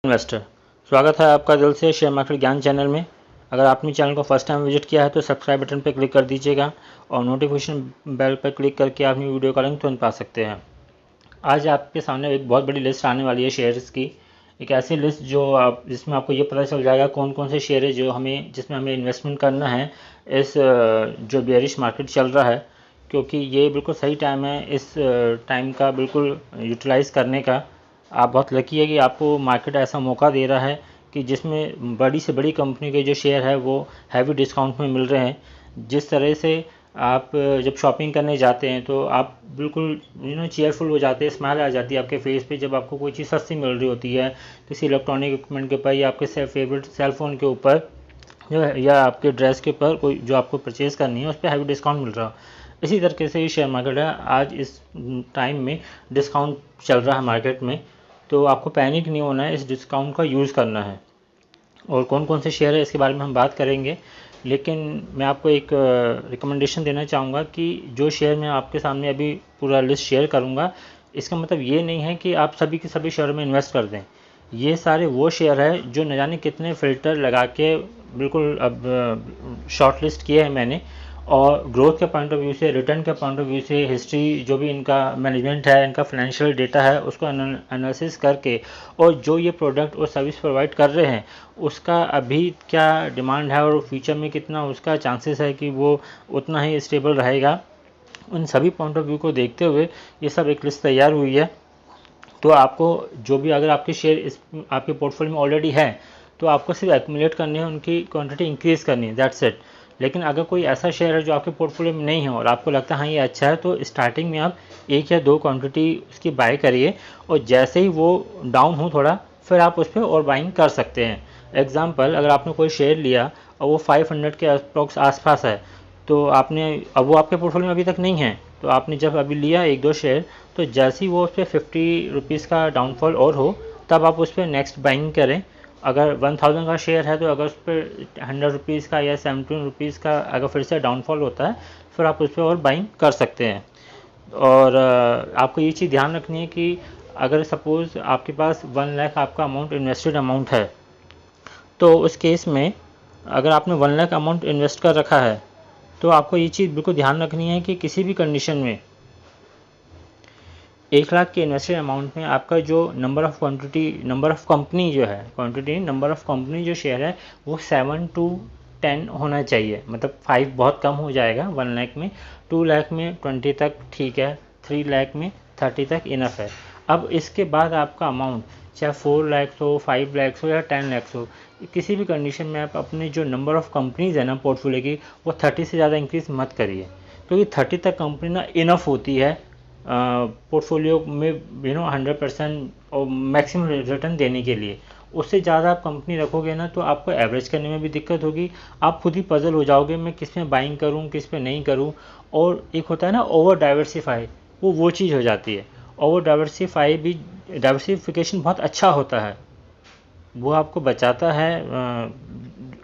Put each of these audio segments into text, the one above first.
Investor, स्वागत है आपका दिल से शेयर मार्केट ज्ञान चैनल में। अगर आपने चैनल को फर्स्ट टाइम विजिट किया है तो सब्सक्राइब बटन पर क्लिक कर दीजिएगा और नोटिफिकेशन बेल पर क्लिक करके आप वीडियो का लिंक तुरंत पा सकते हैं। आज आपके सामने एक बहुत बड़ी लिस्ट आने वाली है शेयर्स की, एक ऐसी लिस्ट जिसमें आपको ये पता चल जाएगा कौन कौन से शेयर है जिसमें हमें इन्वेस्टमेंट करना है इस जो बेयरिश मार्केट चल रहा है, क्योंकि ये बिल्कुल सही टाइम है इस टाइम का बिल्कुल यूटिलाइज़ करने का। आप बहुत लकी है कि आपको मार्केट ऐसा मौका दे रहा है कि जिसमें बड़ी से बड़ी कंपनी के जो शेयर है वो हैवी डिस्काउंट में मिल रहे हैं। जिस तरह से आप जब शॉपिंग करने जाते हैं तो आप बिल्कुल चेयरफुल हो जाते हैं, स्माइल आ जाती है आपके फेस पे जब आपको कोई चीज़ सस्ती मिल रही होती है, किसी इलेक्ट्रॉनिक इक्विपमेंट के ऊपर या आपके फेवरेट सेलफोन के ऊपर जो है या आपके ड्रेस के ऊपर कोई जो आपको परचेज़ करनी है उस पर हैवी डिस्काउंट मिल रहा हो। इसी तरीके से ये शेयर मार्केट है, आज इस टाइम में डिस्काउंट चल रहा है मार्केट में, तो आपको पैनिक नहीं होना है, इस डिस्काउंट का यूज़ करना है। और कौन कौन से शेयर है इसके बारे में हम बात करेंगे, लेकिन मैं आपको एक रिकमेंडेशन देना चाहूँगा कि जो शेयर मैं आपके सामने अभी पूरा लिस्ट शेयर करूँगा, इसका मतलब ये नहीं है कि आप सभी के सभी शेयर में इन्वेस्ट कर दें। ये सारे वो शेयर है जो न जाने कितने फ़िल्टर लगा के बिल्कुल अब शॉर्ट लिस्ट किए हैं मैंने, और ग्रोथ के पॉइंट ऑफ व्यू से, रिटर्न के पॉइंट ऑफ व्यू से, हिस्ट्री जो भी इनका मैनेजमेंट है, इनका फाइनेंशियल डेटा है, उसको एनालिसिस करके, और जो ये प्रोडक्ट और सर्विस प्रोवाइड कर रहे हैं उसका अभी क्या डिमांड है और फ्यूचर में कितना उसका चांसेस है कि वो उतना ही स्टेबल रहेगा, उन सभी पॉइंट ऑफ व्यू को देखते हुए ये सब एक लिस्ट तैयार हुई है। तो आपको जो भी, अगर आपके शेयर इस आपके पोर्टफोलियो में ऑलरेडी है तो आपको सिर्फ एक्यूमुलेट करनी है, उनकी क्वांटिटी इंक्रीज़ करनी है, दैट्स इट। लेकिन अगर कोई ऐसा शेयर है जो आपके पोर्टफोलियो में नहीं है और आपको लगता है हाँ ये अच्छा है, तो स्टार्टिंग में आप 1 या 2 क्वांटिटी उसकी बाय करिए, और जैसे ही वो डाउन हो थोड़ा, फिर आप उस पर और बाइंग कर सकते हैं। एग्जाम्पल, अगर आपने कोई शेयर लिया और वो 500 के अप्रॉक्स आसपास है, तो आपने, अब वो आपके पोर्टफोलियो में अभी तक नहीं है, तो आपने जब अभी लिया 1-2 शेयर, तो जैसे ही वो उस पर 50 रुपीज़ का डाउनफॉल और हो, तब आप उस पर नेक्स्ट बाइंग करें। अगर 1000 का शेयर है तो अगर उस पर 100 रुपीज़ का या 17 रुपीज़ का अगर फिर से डाउनफॉल होता है, फिर आप उस पर और बाइंग कर सकते हैं। और आपको ये चीज़ ध्यान रखनी है कि अगर सपोज़ आपके पास 1 लाख आपका अमाउंट इन्वेस्टेड अमाउंट है, तो उस केस में अगर आपने 1 लाख अमाउंट इन्वेस्ट कर रखा है, तो आपको ये चीज़ बिल्कुल ध्यान रखनी है कि किसी भी कंडीशन में 1 लाख के इन्वेस्टेड अमाउंट में आपका जो नंबर ऑफ़ कंपनी जो है, क्वांटिटी नंबर ऑफ़ कंपनी जो शेयर है वो 7 to 10 होना चाहिए। मतलब 5 बहुत कम हो जाएगा 1 लाख में, 2 लाख में 20 तक ठीक है, 3 लाख में 30 तक इनफ है। अब इसके बाद आपका अमाउंट चाहे 4 लाख हो, 5 लाख हो या 10 लाख हो, किसी भी कंडीशन में आप अपने जो नंबर ऑफ़ कंपनीज़ है ना पोर्टफोलियो की, वो 30 से ज़्यादा इंक्रीज़ मत करिए, क्योंकि 30 तक कंपनी ना इनफ होती है पोर्टफोलियो में 100% और मैक्सिमम रिटर्न देने के लिए। उससे ज़्यादा आप कंपनी रखोगे ना तो आपको एवरेज करने में भी दिक्कत होगी, आप खुद ही पजल हो जाओगे मैं किस में बाइंग करूँ किस पे नहीं करूँ। और एक होता है ना ओवर डाइवर्सिफाई, वो चीज़ हो जाती है। ओवर डाइवर्सिफाई भी, डाइवर्सिफिकेशन बहुत अच्छा होता है, वो आपको बचाता है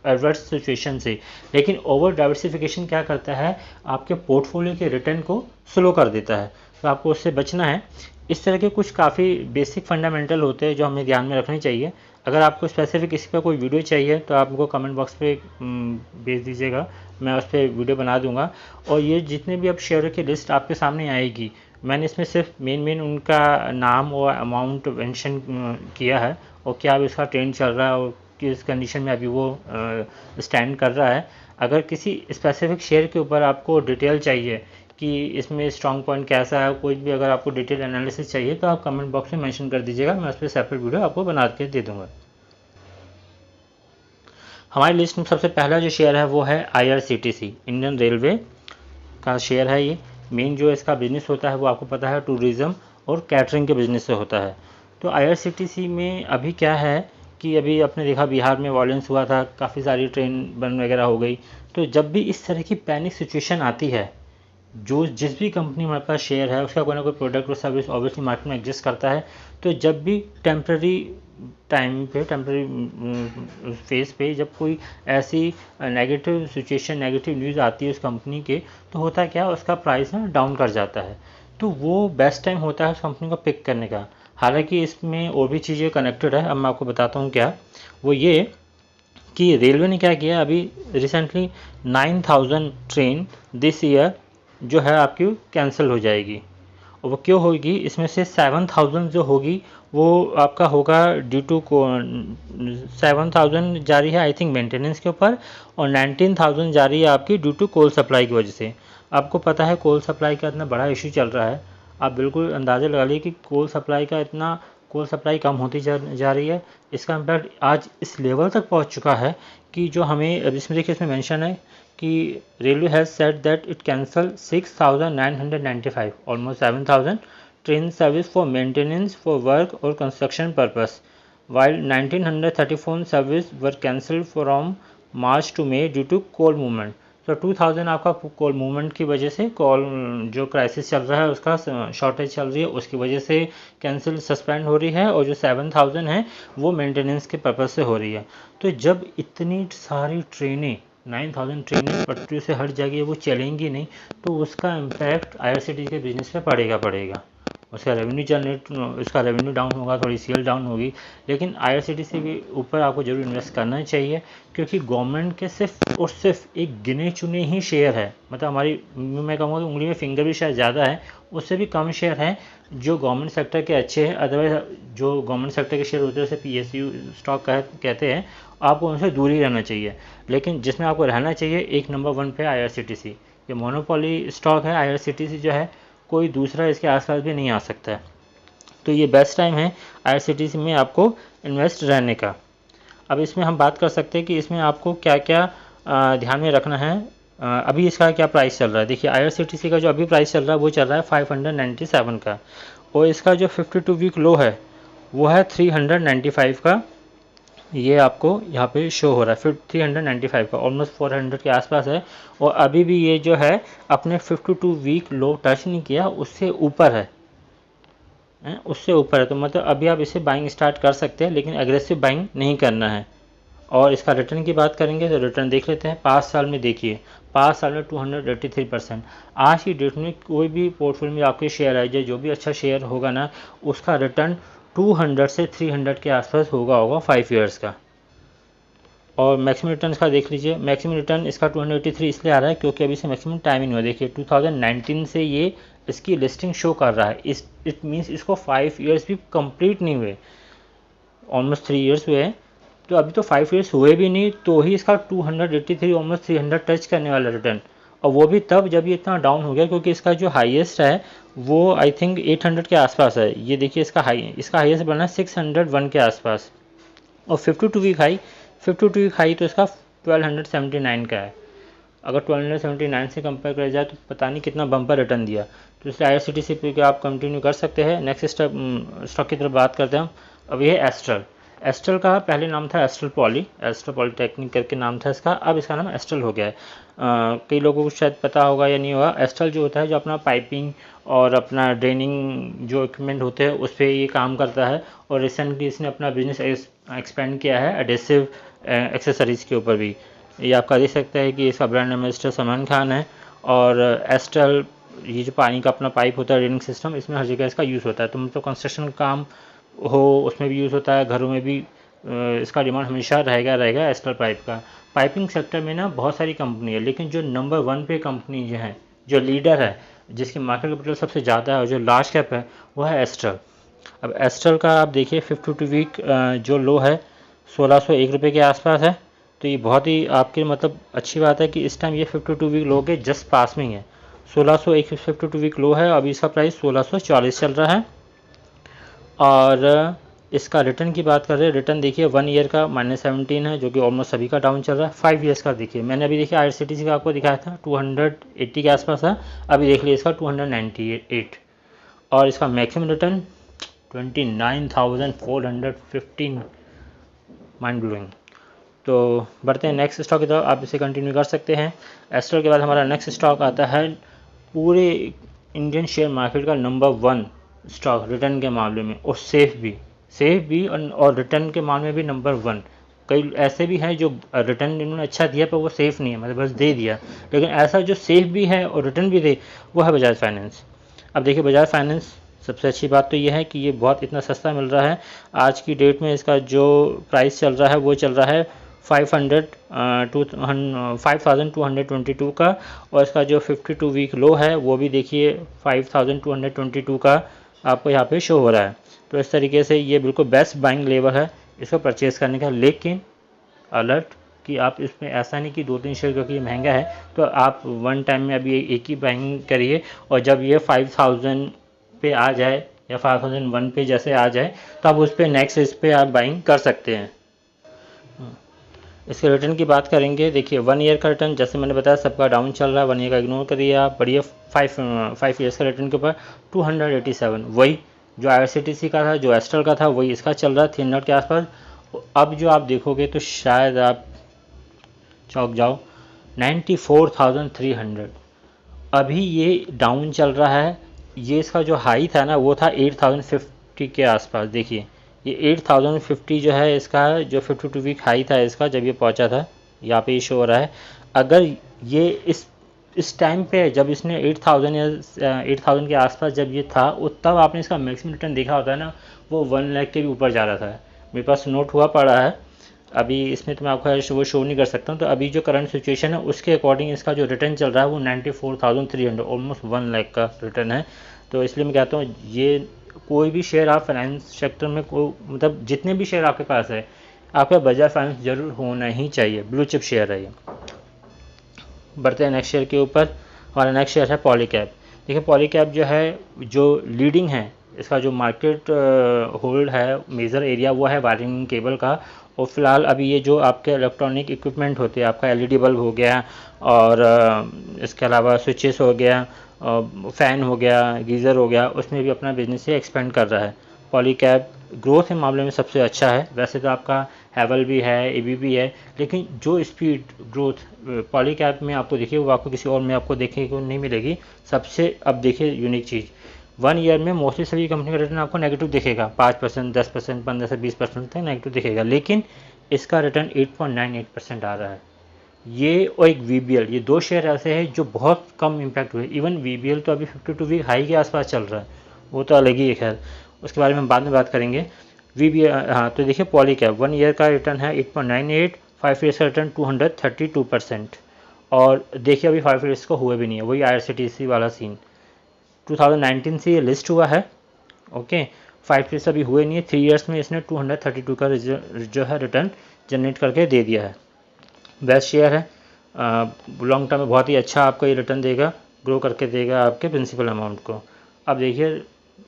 एडवर्स सिचुएशन से, लेकिन ओवर डाइवर्सिफिकेशन क्या करता है, आपके पोर्टफोलियो के रिटर्न को स्लो कर देता है, तो आपको उससे बचना है। इस तरह के कुछ काफ़ी बेसिक फंडामेंटल होते हैं जो हमें ध्यान में रखने चाहिए। अगर आपको स्पेसिफिक इसी पर कोई वीडियो चाहिए तो आप हमको कमेंट बॉक्स पे भेज दीजिएगा, मैं उस पर वीडियो बना दूंगा। और ये जितने भी अब शेयरों की लिस्ट आपके सामने आएगी, मैंने इसमें सिर्फ मेन उनका नाम और अमाउंट मेंशन किया है, और क्या अभी उसका ट्रेंड चल रहा है और किस कंडीशन में अभी वो स्टैंड कर रहा है। अगर किसी स्पेसिफिक शेयर के ऊपर आपको डिटेल चाहिए कि इसमें स्ट्रॉन्ग पॉइंट कैसा है, कोई भी अगर आपको डिटेल एनालिसिस चाहिए तो आप कमेंट बॉक्स में मेंशन कर दीजिएगा, मैं उस पर सेपरेट वीडियो आपको बना के दे दूँगा। हमारी लिस्ट में सबसे पहला जो शेयर है वो है IRCTC, इंडियन रेलवे का शेयर है। ये मेन जो इसका बिज़नेस होता है वो आपको पता है टूरिज़्म और कैटरिंग के बिज़नेस से होता है। तो IRCTC में अभी क्या है कि अभी आपने देखा बिहार में वायलेंस हुआ था, काफ़ी सारी ट्रेन बंद वगैरह हो गई। तो जब भी इस तरह की पैनिक सिचुएशन आती है, जो जिस भी कंपनी हमारे पास शेयर है उसका कोई ना कोई प्रोडक्ट और सर्विस ऑब्वियसली मार्केट में एग्जिस्ट करता है। तो जब भी टेम्प्रेरी टाइम पे, टेम्प्रेरी फेज पे जब कोई ऐसी नेगेटिव सिचुएशन, नेगेटिव न्यूज़ आती है उस कंपनी के, तो होता क्या, उसका प्राइस ना डाउन कर जाता है। तो वो बेस्ट टाइम होता है उस कंपनी को पिक करने का। हालांकि इसमें और भी चीज़ें कनेक्टेड है, अब मैं आपको बताता हूँ क्या। वो ये कि रेलवे ने क्या किया, अभी रिसेंटली 9000 ट्रेन दिस ईयर जो है आपकी कैंसिल हो जाएगी। और वो क्यों होगी, इसमें से 7000 जो होगी वो आपका होगा ड्यू टू 7000 जा रही है आई थिंक मेंटेनेंस के ऊपर, और 19000 जा रही है आपकी ड्यू टू कोल सप्लाई की वजह से। आपको पता है कोल सप्लाई का इतना बड़ा इशू चल रहा है, आप बिल्कुल अंदाज़ा लगा लीजिए कि कोल सप्लाई कम होती जा रही है। इसका इम्पैक्ट आज इस लेवल तक पहुंच चुका है कि जो हमें, अब इसमें देखिए इसमें मेंशन है कि railway has said that it cancel 6995 almost 7000 train service for maintenance for work और construction purpose, while 1934 service were cancel from March to May due to coal movement. तो 2000 आपका कोल मूवमेंट की वजह से, कोल जो क्राइसिस चल रहा है उसका शॉर्टेज चल रही है उसकी वजह से कैंसिल सस्पेंड हो रही है, और जो 7000 है वो मेंटेनेंस के पर्पज़ से हो रही है। तो जब इतनी सारी ट्रेनें 9000 ट्रेनें पटरी से हट जाएगी, वो चलेंगी नहीं, तो उसका इम्पैक्ट IRCTC के बिजनेस पे पड़ेगा। उसका रेवेन्यू डाउन होगा, थोड़ी सेल डाउन होगी, लेकिन IRCTC के ऊपर आपको जरूर इन्वेस्ट करना चाहिए, क्योंकि गवर्नमेंट के सिर्फ और सिर्फ एक गिने चुने ही शेयर है, मतलब हमारी, मैं कहूँगा कि उंगली में फिंगर भी शायद ज़्यादा है, उससे भी कम शेयर हैं जो गवर्नमेंट सेक्टर के अच्छे हैं। अदरवाइज जो गवर्नमेंट सेक्टर के शेयर होते हैं उसे PSU स्टॉक कहते हैं, आपको उनसे दूर ही रहना चाहिए। लेकिन जिसमें आपको रहना चाहिए, एक नंबर 1 पे IRCTC, ये मोनोपोली स्टॉक है। IRCTC जो है कोई दूसरा इसके आसपास भी नहीं आ सकता है, तो ये बेस्ट टाइम है IRCTC में आपको इन्वेस्ट रहने का। अब इसमें हम बात कर सकते हैं कि इसमें आपको क्या क्या ध्यान में रखना है। अभी इसका क्या प्राइस चल रहा है, देखिए IRCTC का जो अभी प्राइस चल रहा है वो चल रहा है 597 का, और इसका जो 52 वीक लो है वो है 395 का, ये आपको यहाँ पे शो हो रहा है। फिर 395 का ऑलमोस्ट 400 के आसपास है, और अभी भी ये जो है अपने 52 वीक लो टच नहीं किया, उससे ऊपर है, उससे ऊपर है। तो मतलब अभी आप इसे बाइंग स्टार्ट कर सकते हैं, लेकिन एग्रेसिव बाइंग नहीं करना है। और इसका रिटर्न की बात करेंगे तो रिटर्न देख लेते हैं। 5 साल में देखिए, 5 साल में 283%। आज की डेट में कोई भी पोर्टफोलियो में आपके शेयर आए जाए, जो भी अच्छा शेयर होगा ना, उसका रिटर्न 200 से 300 के आसपास होगा 5 ईयर्स का। और मैक्सिमम रिटर्न का देख लीजिए, मैक्सिमम रिटर्न इसका 283 इसलिए आ रहा है क्योंकि अभी से मैक्सिमम टाइम ही नहीं हुआ। देखिए 2019 से ये इसकी लिस्टिंग शो कर रहा है, इट मीन्स इसको 5 ईयर्स भी कंप्लीट नहीं हुए, ऑलमोस्ट 3 ईयर्स हुए हैं। तो अभी तो 5 ईयर्स हुए भी नहीं, तो ही इसका 283 ऑलमोस्ट 300 टच करने वाला रिटर्न, और वो भी तब जब ये इतना डाउन हो गया, क्योंकि इसका जो हाईएस्ट है वो आई थिंक 800 के आसपास है। ये देखिए इसका हाईएस्ट बना 601 के आसपास, और 52 वीक हाई तो इसका 1279 का है। अगर 1279 से कंपेयर करा जाए तो पता नहीं कितना बम्पर रिटर्न दिया। तो इस IRCTC पे आप कंटिन्यू कर सकते हैं। नेक्स्ट स्टॉक की तरफ बात करते हैं हम। अब ये है एस्ट्रल का पहले नाम था एस्ट्रल पॉलीटेक्निक करके नाम था इसका, अब इसका नाम एस्ट्रल हो गया है। कई लोगों को शायद पता होगा या नहीं होगा, एस्ट्रल जो होता है, जो अपना पाइपिंग और अपना ड्रेनिंग जो इक्विपमेंट होते हैं उस पर ये काम करता है, और रिसेंटली इसने अपना बिजनेस एक्सपेंड किया है एडेसिव एक्सेसरीज़ के ऊपर भी। ये आपका देख सकते हैं कि इसका ब्रांड एम्बेसडर सलमान खान है, और एस्ट्रल ये जो पानी का अपना पाइप होता है ड्रेनिंग सिस्टम, इसमें हर जगह इसका यूज़ होता है। तो मतलब कंस्ट्रक्शन काम हो उसमें भी यूज़ होता है, घरों में भी इसका डिमांड हमेशा रहेगा एस्ट्रल पाइप का। पाइपिंग सेक्टर में ना बहुत सारी कंपनी है, लेकिन जो नंबर 1 पे कंपनी जो है, जो लीडर है, जिसकी मार्केट कैपिटल सबसे ज़्यादा है और जो लार्ज कैप है, वो है एस्ट्रल। अब एस्ट्रल का आप देखिए 52 वीक जो लो है 1601 रुपये के आसपास है। तो ये बहुत ही आपके मतलब अच्छी बात है कि इस टाइम ये 52 वीक लो के जस्ट पास में ही है। 1601 52 वीक लो है, अभी इसका प्राइस 1640 चल रहा है। और इसका रिटर्न की बात कर रहे हैं, रिटर्न देखिए 1 ईयर का -17 है, जो कि ऑलमोस्ट सभी का डाउन चल रहा है। 5 ईयर्स का देखिए, मैंने अभी देखिए IRCTC का आपको दिखाया था 280 के आसपास है, अभी देख लीजिए इसका 298। और इसका मैक्सिमम रिटर्न 29,415, माइंड ब्लोइंग। तो बढ़ते हैं नेक्स्ट स्टॉक की तरफ, आप इसे कंटिन्यू कर सकते हैं। एस्ट्रल के बाद हमारा नेक्स्ट स्टॉक आता है पूरे इंडियन शेयर मार्केट का नंबर 1 स्टॉक रिटर्न के मामले में, और सेफ भी और रिटर्न के मामले में भी नंबर 1। कई ऐसे भी हैं जो रिटर्न इन्होंने अच्छा दिया पर वो सेफ़ नहीं है, मतलब बस दे दिया, लेकिन ऐसा जो सेफ भी है और रिटर्न भी दे, वो है बजाज फाइनेंस। अब देखिए बजाज फाइनेंस सबसे अच्छी बात तो ये है कि ये बहुत इतना सस्ता मिल रहा है। आज की डेट में इसका जो प्राइस चल रहा है वो चल रहा है 5222 का, और इसका जो 52 वीक लो है वो भी देखिए 5222 का आपको यहाँ पे शो हो रहा है। तो इस तरीके से ये बिल्कुल बेस्ट बाइंग लेवल है इसको परचेज़ करने का। लेकिन अलर्ट कि आप इसमें ऐसा नहीं कि 2-3 शेयर क्योंकि ये महंगा है तो आप वन टाइम में अभी एक ही बाइंग करिए, और जब ये 5000 पे आ जाए या 5001 पे जैसे आ जाए तो आप उस पर नेक्स्ट इस पर आप बाइंग कर सकते हैं। इसके रिटर्न की बात करेंगे, देखिए 1 ईयर का रिटर्न जैसे मैंने बताया सबका डाउन चल रहा है, 1 ईयर का इग्नोर करिए आप, बढ़िया 5 ईयर्स का रिटर्न के ऊपर 287, वही जो IRCTC का था, जो एस्ट्रल का था, वही इसका चल रहा है 300 के आसपास। अब जो आप देखोगे तो शायद आप चौंक जाओ, 94,300 अभी ये डाउन चल रहा है। ये इसका जो हाई था ना वो था 8050 के आसपास। देखिए ये 8050 जो है इसका जो 52 वीक हाई था इसका, जब ये पहुंचा था यहाँ पे ये शो हो रहा है। अगर ये इस टाइम पे जब इसने 8000 या 8000 के आसपास जब ये था तब आपने इसका मैक्सिमम रिटर्न देखा होता है ना, वो 1 लाख के भी ऊपर जा रहा था। मेरे पास नोट हुआ पड़ा है, अभी इसमें तो मैं आपको वो शो नहीं कर सकता हूँ। तो अभी जो करंट सिचुएशन है उसके अकॉर्डिंग इसका जो रिटर्न चल रहा है वो 94,300, ऑलमोस्ट 1 लाख का रिटर्न है। तो इसलिए मैं कहता हूँ ये कोई भी शेयर आप फाइनेंस सेक्टर में मतलब जितने भी शेयर आपके पास है आपका बजाज फाइनेंस जरूर होना ही चाहिए, ब्लू चिप शेयर है ये। बढ़ते हैं नेक्स्ट शेयर के ऊपर। हमारा नेक्स्ट शेयर है पॉलीकैब। देखिए पॉलीकैब जो है जो लीडिंग है, इसका जो मार्केट होल्ड है मेजर एरिया वो है वायरिंग केबल का। और फिलहाल अभी ये जो आपके इलेक्ट्रॉनिक इक्विपमेंट होते हैं, आपका LED बल्ब हो गया और इसके अलावा स्विचेस हो गया, फ़ैन हो गया, गीज़र हो गया, उसमें भी अपना बिजनेस से एक्सपेंड कर रहा है। पॉलीकैब ग्रोथ के मामले में सबसे अच्छा है। वैसे तो आपका हैवल भी है, ABB भी है, लेकिन जो स्पीड ग्रोथ पॉलीकैब में आपको देखिए वो आपको किसी और में आपको देखने को नहीं मिलेगी। सबसे अब देखिए यूनिक चीज़, 1 ईयर में मोस्टली सभी कंपनी का रिटर्न आपको नेगेटिव दिखेगा, 5%, 10%, 15 से 20% तक नेगेटिव दिखेगा, लेकिन इसका रिटर्न 8.98% आ रहा है। ये और एक VBL, ये दो शेयर ऐसे हैं जो बहुत कम इम्पैक्ट हुए। इवन VBL तो अभी 52 वीक हाई के आसपास चल रहा है, वो तो अलग ही है, खैर उसके बारे में बाद में बात करेंगे। VBL हाँ, तो देखिए पॉलीकैब 1 ईयर का रिटर्न है 8.98, 5 ईयर्स का रिटर्न 232%। और देखिए अभी 5 ईयर्स को हुए भी नहीं है, वही IRCTC वाला सीन। 2019 से ये लिस्ट हुआ है, ओके। 5 ईयर्स अभी हुए नहीं है, 3 ईयर्स में इसने 232 का जो है रिटर्न जनरेट करके दे दिया है। बेस्ट शेयर है, लॉन्ग टर्म में बहुत ही अच्छा आपको ये रिटर्न देगा, ग्रो करके देगा आपके प्रिंसिपल अमाउंट को। अब देखिए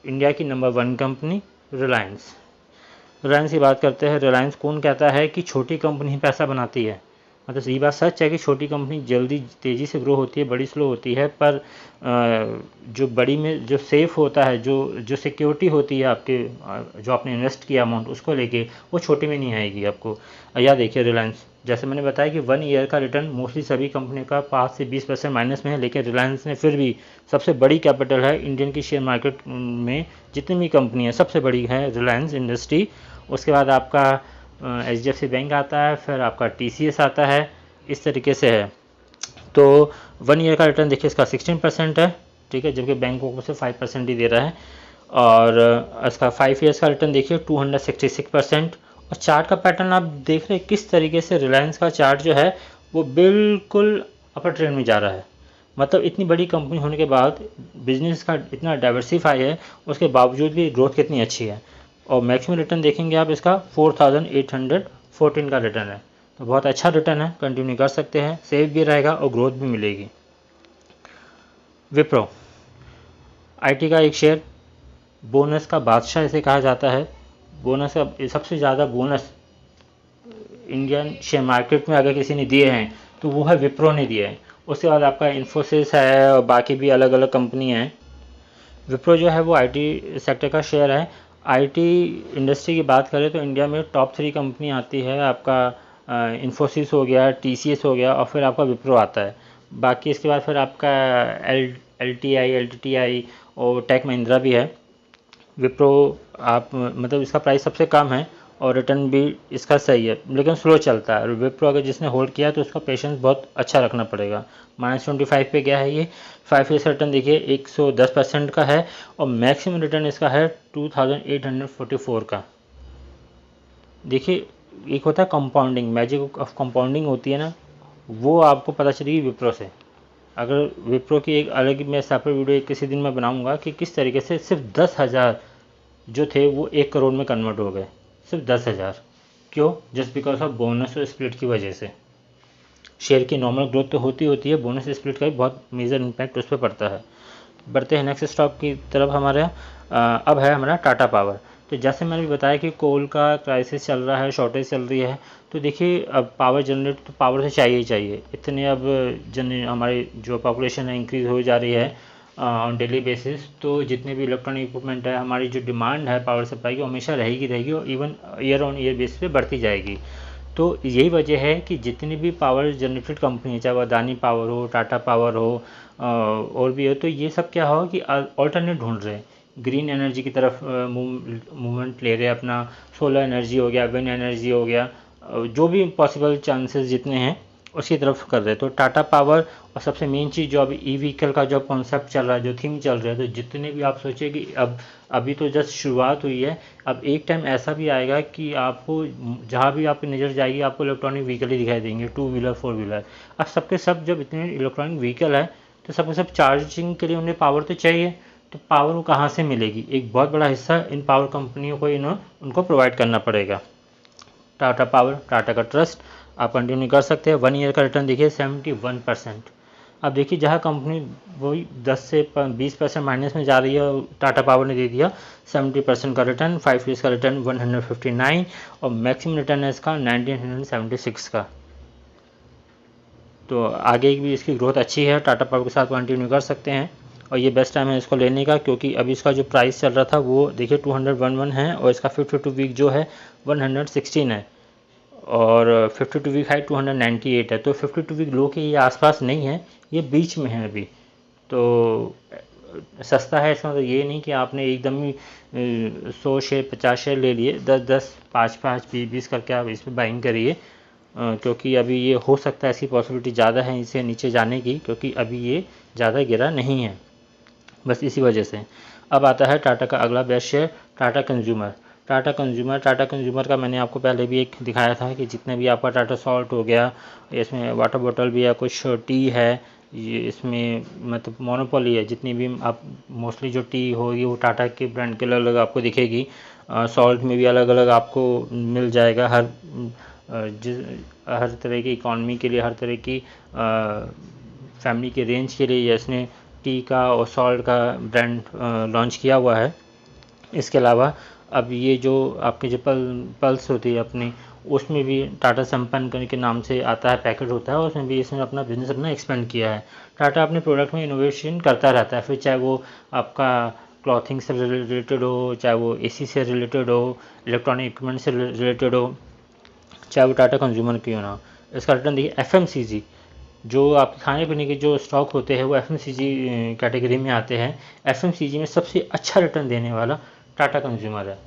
इंडिया की नंबर 1 कंपनी रिलायंस। रिलायंस की बात करते हैं। रिलायंस कौन कहता है कि छोटी कंपनी ही पैसा बनाती है, मतलब ये बात सच है कि छोटी कंपनी जल्दी तेज़ी से ग्रो होती है, बड़ी स्लो होती है, पर जो बड़ी में जो सेफ होता है, जो सिक्योरिटी होती है आपके जो आपने इन्वेस्ट किया अमाउंट उसको लेके, वो छोटी में नहीं आएगी आपको। या देखिए रिलायंस, जैसे मैंने बताया कि 1 ईयर का रिटर्न मोस्टली सभी कंपनी का 5 से 20% माइनस में है, लेकिन रिलायंस ने फिर भी सबसे बड़ी कैपिटल है इंडियन की शेयर मार्केट में, जितनी भी कंपनी है सबसे बड़ी है रिलायंस इंडस्ट्री। उसके बाद आपका HDFC बैंक आता है, फिर आपका TCS आता है, इस तरीके से है। तो 1 ईयर का रिटर्न देखिए इसका 16% है, ठीक है, जबकि बैंकों को सिर्फ 5% ही दे रहा है। और इसका 5 ईयर्स का रिटर्न देखिए 266%। और चार्ट का पैटर्न आप देख रहे हैं किस तरीके से रिलायंस का चार्ट जो है वो बिल्कुल अपर ट्रेंड में जा रहा है। मतलब इतनी बड़ी कंपनी होने के बाद बिजनेस का इतना डाइवर्सिफाई है, उसके बावजूद भी ग्रोथ कितनी अच्छी है। और मैक्सिमम रिटर्न देखेंगे आप इसका 4814 का रिटर्न है, तो बहुत अच्छा रिटर्न है, कंटिन्यू कर सकते हैं, सेफ भी रहेगा और ग्रोथ भी मिलेगी। विप्रो IT का एक शेयर, बोनस का बादशाह इसे कहा जाता है। बोनस का सबसे ज़्यादा बोनस इंडियन शेयर मार्केट में अगर किसी ने दिए हैं तो वो है विप्रो ने दिया है। उसके बाद आपका इन्फोसिस है और बाकी भी अलग अलग कंपनी हैं। विप्रो जो है वो IT सेक्टर का शेयर है। IT इंडस्ट्री की बात करें तो इंडिया में टॉप 3 कंपनी आती है, आपका इन्फोसिस हो गया, TCS हो गया और फिर आपका विप्रो आता है। बाकी इसके बाद फिर आपका LTI, LTTI और टेक महिंद्रा भी है। विप्रो आप मतलब इसका प्राइस सबसे कम है और रिटर्न भी इसका सही है, लेकिन स्लो चलता है। और विप्रो अगर जिसने होल्ड किया है तो उसका पेशेंस बहुत अच्छा रखना पड़ेगा। -25 पे गया है ये। 5 ईयर्स रिटर्न देखिए 110% का है, और मैक्सिमम रिटर्न इसका है 2844 का। देखिए, एक होता है कंपाउंडिंग, मैजिक ऑफ कंपाउंडिंग होती है ना, वो आपको पता चलेगी विप्रो से। अगर विप्रो की एक अलग मैं सेपरेट वीडियो किसी दिन मैं बनाऊंगा कि किस तरीके से सिर्फ 10,000 जो थे वो 1 करोड़ में कन्वर्ट हो गए, सिर्फ 10,000। क्यों? जस्ट बिकॉज ऑफ बोनस और स्प्लिट की वजह से। शेयर की नॉर्मल ग्रोथ तो होती है, बोनस स्प्लिट का भी बहुत मेजर इम्पैक्ट उस पर पड़ता है। बढ़ते हैं नेक्स्ट स्टॉक की तरफ। हमारे अब है हमारा टाटा पावर। तो जैसे मैंने भी बताया कि कोल का क्राइसिस चल रहा है, शॉर्टेज चल रही है, तो देखिए अब पावर जनरेट तो पावर से चाहिए ही चाहिए। इतने अब हमारी जो पॉपुलेशन है इंक्रीज़ हो जा रही है ऑन डेली बेसिस, तो जितने भी इलेक्ट्रॉनिक इक्विपमेंट है, हमारी जो डिमांड है पावर सप्लाई की हमेशा रहेगी और even year on year basis पे बढ़ती जाएगी। तो यही वजह है कि जितनी भी पावर जनरेटेड कंपनी है, चाहे वो अदानी पावर हो, टाटा पावर हो, और भी हो, तो ये सब क्या हो कि ऑल्टरनेट ढूंढ रहे हैं, ग्रीन एनर्जी की तरफ मूवमेंट ले रहे हैं अपना। सोलर एनर्जी हो गया, विंड एनर्जी हो गया, जो भी पॉसिबल चांसेस जितने हैं उसकी तरफ कर रहे हैं। तो टाटा पावर, और सबसे मेन चीज़ जो अभी ई व्हीकल का जो कॉन्सेप्ट चल रहा है, जो थीम चल रहा है, तो जितने भी आप सोचिए कि अब अभी तो जस्ट शुरुआत हुई है, अब एक टाइम ऐसा भी आएगा कि आपको जहाँ भी आपकी नज़र जाएगी आपको इलेक्ट्रॉनिक व्हीकल ही दिखाई देंगे, 2 व्हीलर 4 व्हीलर। अब सबके सब जब इतने इलेक्ट्रॉनिक व्हीकल है तो सबके सब चार्जिंग के लिए उन्हें पावर तो चाहिए, तो पावर वो कहाँ से मिलेगी? एक बहुत बड़ा हिस्सा इन पावर कंपनियों को उनको प्रोवाइड करना पड़ेगा। टाटा पावर, टाटा का ट्रस्ट आप कंटिन्यू कर सकते हैं। 1 ईयर का रिटर्न देखिए 71%। अब देखिए जहाँ कंपनी वही 10 से 20% माइनस में जा रही है, टाटा पावर ने दे दिया 70% का रिटर्न। 5 ईयर्स का रिटर्न 159, और मैक्सिमम रिटर्न है इसका 1976 का। तो आगे भी इसकी ग्रोथ अच्छी है, टाटा पावर के साथ कंटिन्यू कर सकते हैं, और ये बेस्ट टाइम है इसको लेने का, क्योंकि अभी इसका जो प्राइस चल रहा था वो देखिए 211 है, और इसका 52 वीक जो है 116 है, और 52 वीक हाई 298 है। तो 52 वीक लो के ये आसपास नहीं है, ये बीच में है अभी। तो सस्ता है इसका मतलब ये नहीं कि आपने एकदम ही 100 शेयर 50 शेयर ले लिए, 10-10 5-5 20-20 करके आप इस पर बाइंग करिए, क्योंकि अभी ये हो सकता है, ऐसी पॉसिबिलिटी ज़्यादा है इसे नीचे जाने की, क्योंकि अभी ये ज़्यादा गिरा नहीं है, बस इसी वजह से। अब आता है टाटा का अगला best share, Tata consumer. Tata consumer का मैंने आपको पहले भी एक दिखाया था कि जितने भी आपका टाटा सॉल्ट हो गया, इसमें वाटर बॉटल भी है, कुछ टी है, ये इसमें मतलब मोनोपोली है। जितनी भी आप मोस्टली जो टी होगी वो टाटा के ब्रांड के अलग अलग आपको दिखेगी। सॉल्ट में भी अलग अलग आपको मिल जाएगा, हर तरह की इकॉनमी के लिए, हर तरह की फैमिली के रेंज के लिए इसने टी का और सॉल्ट का ब्रांड लॉन्च किया हुआ है। इसके अलावा अब ये जो आपकी जो पल्स होती है अपनी, उसमें भी टाटा संपन्न के नाम से आता है, पैकेट होता है, उसमें भी इसने अपना बिजनेस अपना एक्सपेंड किया है। टाटा अपने प्रोडक्ट में इनोवेशन करता रहता है, फिर चाहे वो आपका क्लॉथिंग से रिलेटेड हो, चाहे वो एसी से रिलेटेड हो, इलेक्ट्रॉनिक इक्विपमेंट से रिलेटेड हो, चाहे वो टाटा कंज्यूमर क्यों ना हो। इसका रिटर्न देखिए एफएमसीजी, जो आपके खाने पीने के जो स्टॉक होते हैं वो एफएमसीजी कैटेगरी में आते हैं। एफएमसीजी में सबसे अच्छा रिटर्न देने वाला टाटा कंज्यूमर है।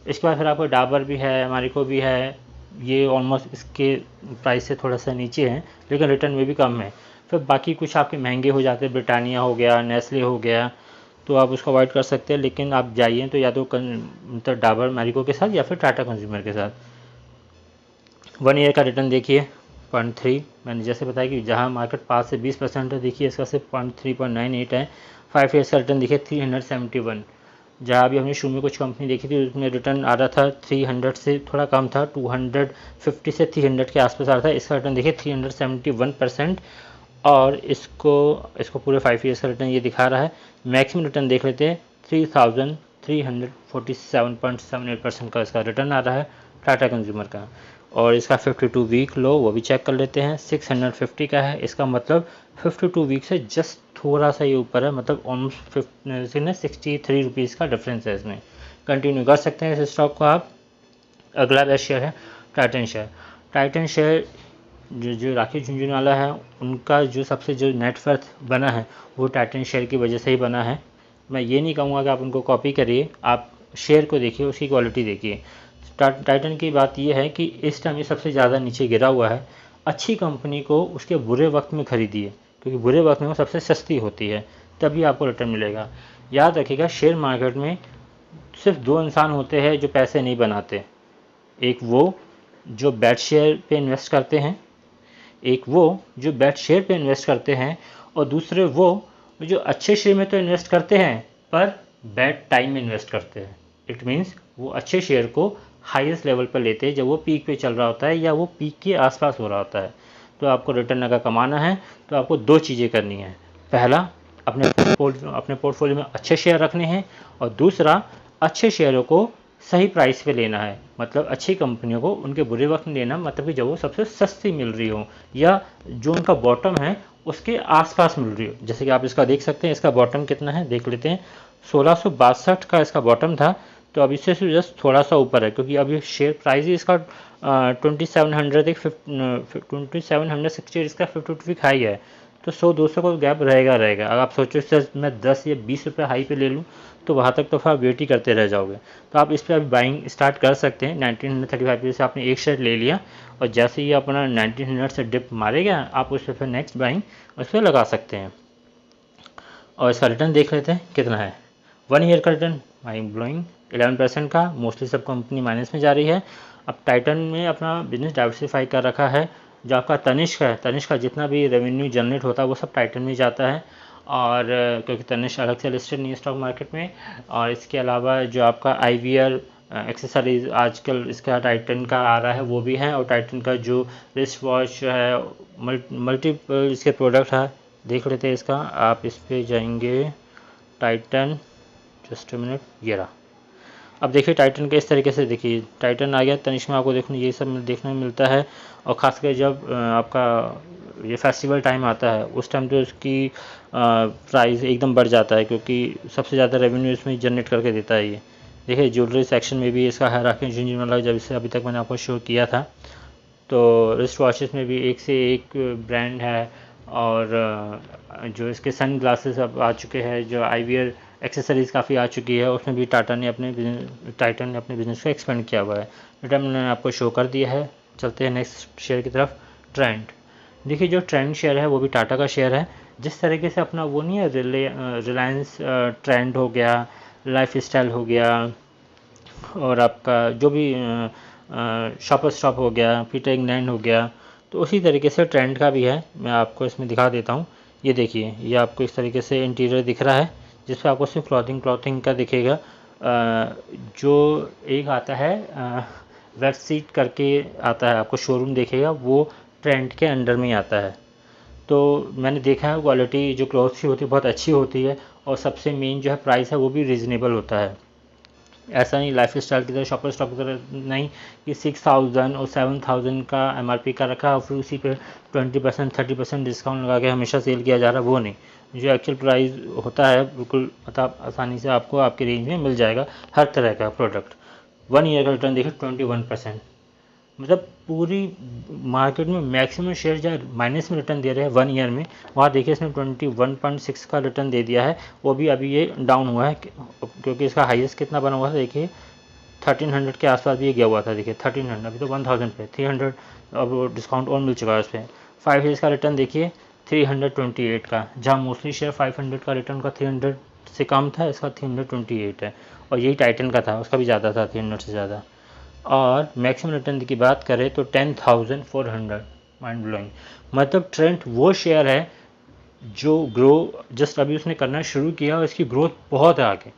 इसके बाद फिर आपको डाबर भी है, मारिको भी है, ये ऑलमोस्ट इसके प्राइस से थोड़ा सा नीचे हैं, लेकिन रिटर्न में भी कम है। फिर बाकी कुछ आपके महंगे हो जाते हैं, ब्रिटानिया हो गया, नेस्ले हो गया, तो आप उसको अवॉइड कर सकते हैं। लेकिन आप जाइए तो या तो मतलब डाबर मारिको के साथ या फिर टाटा कंज्यूमर के साथ। 1 ईयर का रिटर्न देखिए 0.3, मैंने जैसे बताया कि जहां मार्केट 5 से 20% है, देखिए इसका सिर्फ 0.3.98 है। 5 ईयर्स का रिटर्न देखिए 371, जहाँ भी हमने शुरू में कुछ कंपनी देखी थी उसमें रिटर्न आ रहा था 300 से थोड़ा कम था, 250 से 300 के आसपास आ रहा था। इसका रिटर्न देखिए 371%, और इसको पूरे 5 ईयर्स का रिटर्न ये दिखा रहा है। मैक्सिमम रिटर्न देख लेते हैं, 3347.78% का इसका रिटर्न आ रहा है टाटा कंज्यूमर का। और इसका 52 वीक लो वो भी चेक कर लेते हैं, 650 का है। इसका मतलब 52 वीक से जस्ट थोड़ा सा ये ऊपर है, मतलब ऑलमोस्ट 63 रुपीज़ का डिफरेंस है इसमें। कंटिन्यू कर सकते हैं इस स्टॉक को आप। अगला बेस्ट शेयर है टाइटन शेयर। टाइटन शेयर जो राकेश झुंझुनवाला है, उनका जो सबसे जो नेटवर्थ बना है वो टाइटन शेयर की वजह से ही बना है। मैं ये नहीं कहूँगा कि आप उनको कॉपी करिए, आप शेयर को देखिए, उसकी क्वालिटी देखिए। टाइटन की बात यह है कि इस टाइम ये सबसे ज़्यादा नीचे गिरा हुआ है। अच्छी कंपनी को उसके बुरे वक्त में खरीदिए, क्योंकि बुरे वक्त में वो सबसे सस्ती होती है, तभी आपको रिटर्न मिलेगा। याद रखिएगा, शेयर मार्केट में सिर्फ दो इंसान होते हैं जो पैसे नहीं बनाते। एक वो जो बैड शेयर पे इन्वेस्ट करते हैं, और दूसरे वो जो अच्छे शेयर में तो इन्वेस्ट करते हैं पर बैड टाइम में इन्वेस्ट करते हैं। इट मीन्स वो अच्छे शेयर को हाईएस्ट लेवल पर लेते हैं जब वो पीक पे चल रहा होता है या वो पीक के आसपास हो रहा होता है। तो आपको रिटर्न अगर कमाना है तो आपको दो चीज़ें करनी है। पहला, अपने पोर्टफोलियो में अच्छे शेयर रखने हैं, और दूसरा, अच्छे शेयरों को सही प्राइस पे लेना है। मतलब अच्छी कंपनियों को उनके बुरे वक्त में लेना, मतलब कि जब वो सबसे सस्ती मिल रही हो या जो उनका बॉटम है उसके आसपास मिल रही हो। जैसे कि आप इसका देख सकते हैं, इसका बॉटम कितना है देख लेते हैं। 1662 का इसका बॉटम था, तो अब इससे जस्ट थोड़ा सा ऊपर है, क्योंकि अभी शेयर प्राइस ही इसका 2760 इसका 50 वीक हाई है। तो 100-200 का गैप रहेगा। अगर आप सोचो इससे मैं 10 या 20 रुपये हाई पे ले लूँ तो वहाँ तक तो फिर आप वेट ही करते रह जाओगे। तो आप इस पर अभी बाइंग स्टार्ट कर सकते हैं। 1935 से आपने एक शेयर ले लिया, और जैसे ही अपना 1900 से डिप मारेगा आप उस पर फिर नेक्स्ट बाइंग उस पर लगा सकते हैं। और इसका रिटर्न देख लेते हैं कितना है। 1 ईयर का रिटर्न माइंड ब्लोइंग 11% का। मोस्टली सब कंपनी माइनस में जा रही है। अब टाइटन में अपना बिजनेस डाइवर्सिफाई कर रखा है। जो आपका तनिष्क है, तनिष्क का जितना भी रेवेन्यू जनरेट होता है वो सब टाइटन में जाता है, और क्योंकि तनिष्क अलग से लिस्टेड नहीं है स्टॉक मार्केट में। और इसके अलावा जो आपका IVR एक्सेसरीज आजकल इसका टाइटन का आ रहा है वो भी है, और टाइटन का जो रिस्ट वॉच है, मल्टीपल इसके प्रोडक्ट है। देख लेते हैं इसका। आप इस पर जाएंगे, टाइटन, जस्ट मिनट, ये रहा। अब देखिए टाइटन के इस तरीके से, देखिए टाइटन आ गया। तनिष्क में आपको देखने ये सब देखने में मिलता है, और ख़ासकर जब आपका ये फेस्टिवल टाइम आता है उस टाइम तो इसकी प्राइस एकदम बढ़ जाता है, क्योंकि सबसे ज़्यादा रेवेन्यू इसमें जनरेट करके देता है ये। देखिए ज्वेलरी सेक्शन में भी इसका हायरार्की इंजीनियर वाला, जब इससे अभी तक मैंने आपको शो किया था। तो रिस्ट वॉचेस में भी एक से एक ब्रांड है, और जो इसके सन ग्लासेस अब आ चुके हैं, जो IVR एक्सेसरीज़ काफ़ी आ चुकी है, उसमें भी टाइटन ने अपने बिज़नेस को एक्सपेंड किया हुआ है। रिटर्न मैंने आपको शो कर दिया है। चलते हैं नेक्स्ट शेयर की तरफ, ट्रेंड। देखिए जो ट्रेंड शेयर है वो भी टाटा का शेयर है। जिस तरीके से अपना वो नहीं है, रिलायंस ट्रेंड हो गया, लाइफ स्टाइल हो गया, और आपका जो भी शॉपर स्टॉप हो गया, पीटर इंग्लैंड हो गया, तो उसी तरीके से ट्रेंड का भी है। मैं आपको इसमें दिखा देता हूँ। ये देखिए, ये आपको इस तरीके से इंटीरियर दिख रहा है, जिस पर आपको सिर्फ क्लॉथिंग का दिखेगा। जो एक आता है वेब सीट करके आता है, आपको शोरूम देखेगा, वो ट्रेंड के अंडर में ही आता है। तो मैंने देखा है क्वालिटी जो क्लॉथ्स की होती है बहुत अच्छी होती है, और सबसे मेन जो है प्राइस है वो भी रीज़नेबल होता है। ऐसा नहीं लाइफ स्टाइल की तरह, शॉपर स्टॉप की तरह नहीं कि 6000 और 7000 का MRP का रखा और फिर उसी पे 20% 30% डिस्काउंट लगा के हमेशा सेल किया जा रहा है, वो नहीं। जो एक्चुअल प्राइस होता है बिल्कुल मतलब आसानी से आपको आपके रेंज में मिल जाएगा हर तरह का प्रोडक्ट। 1 ईयर का रिटर्न देखिए 21%, मतलब पूरी मार्केट में मैक्सिमम शेयर जो माइनस में रिटर्न दे रहे हैं 1 ईयर में, वहाँ देखिए इसने 21.6 का रिटर्न दे दिया है। वो भी अभी ये डाउन हुआ है, क्योंकि इसका हाईएस्ट कितना बना हुआ था देखिए 1300 के आसपास भी ये गया हुआ था। देखिए 1300, अभी तो 1000 पे 300, अब डिस्काउंट और मिल चुका है इस पर। 5 ईयर्स का रिटर्न देखिए 328 का, जहाँ मोस्टली शेयर 500 का रिटर्न का 300 से कम था, इसका 328 है। और यही टाइटन का था, उसका भी ज़्यादा था 300 से ज़्यादा। और मैक्सिमम रिटर्न की बात करें तो 10,400, माइंड ब्लोइंग। मतलब ट्रेंड वो शेयर है जो ग्रो जस्ट अभी उसने करना शुरू किया, और इसकी ग्रोथ बहुत है आगे,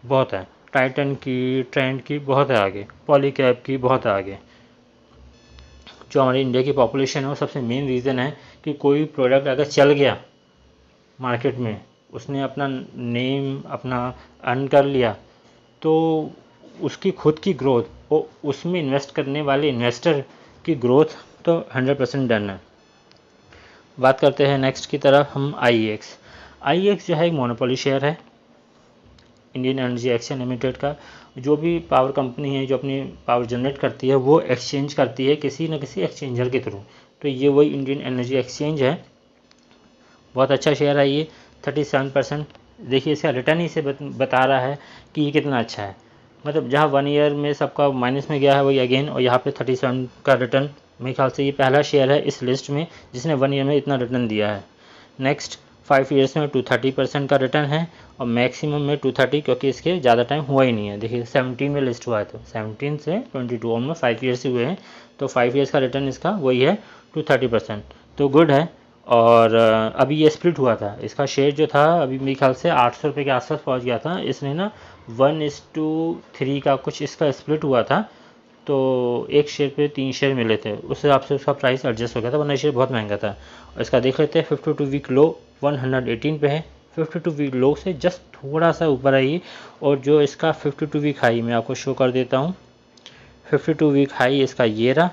बहुत है। टाइटन की, ट्रेंड की बहुत है आगे, पॉलीकैब की बहुत है आगे। जो हमारी इंडिया की पॉपुलेशन है वो सबसे मेन रीज़न है कि कोई प्रोडक्ट अगर चल गया मार्केट में, उसने अपना नेम अपना अर्न कर लिया, तो उसकी खुद की ग्रोथ और उसमें इन्वेस्ट करने वाले इन्वेस्टर की ग्रोथ तो 100% डन है। बात करते हैं नेक्स्ट की तरफ हम IEX जो है एक मोनोपोली शेयर है इंडियन एनर्जी एक्सचेंज लिमिटेड का। जो भी पावर कंपनी है जो अपनी पावर जनरेट करती है वो एक्सचेंज करती है किसी न किसी एक्सचेंजर के थ्रू, तो ये वही इंडियन एनर्जी एक्सचेंज है। बहुत अच्छा शेयर है ये, 37%। देखिए इसका रिटर्न ही से बता रहा है कि ये कितना अच्छा है। मतलब जहाँ 1 ईयर में सबका माइनस में गया है वही अगेन, और यहाँ पे 37 का रिटर्न। मेरे ख्याल से ये पहला शेयर है इस लिस्ट में जिसने 1 ईयर में इतना रिटर्न दिया है। नेक्स्ट 5 ईयर्स में 230% का रिटर्न है, और मैक्सिमम में 230, क्योंकि इसके ज़्यादा टाइम हुआ ही नहीं है। देखिए 17 में लिस्ट हुआ है, तो 17 से 22 ऑलमोस्ट 5 ईयर्स ही हुए हैं, तो 5 ईयर्स का रिटर्न इसका वही है 230%, तो गुड है। और अभी ये स्प्लिट हुआ था, इसका शेयर जो था अभी मेरे ख्याल से 800 रुपये के आसपास पहुंच गया था। इसने ना 1:3 का कुछ इसका स्प्लिट हुआ था, तो एक शेयर पे 3 शेयर मिले थे, उस हिसाब से उसका प्राइस एडजस्ट हो गया था, वरना शेयर बहुत महंगा था। और इसका देख लेते हैं 52 वीक लो 118 पे है, 52 वीक लो से जस्ट थोड़ा सा ऊपर आई, और जो इसका 52 वीक हाई मैं आपको शो कर देता हूँ। 52 वीक हाई इसका ये रहा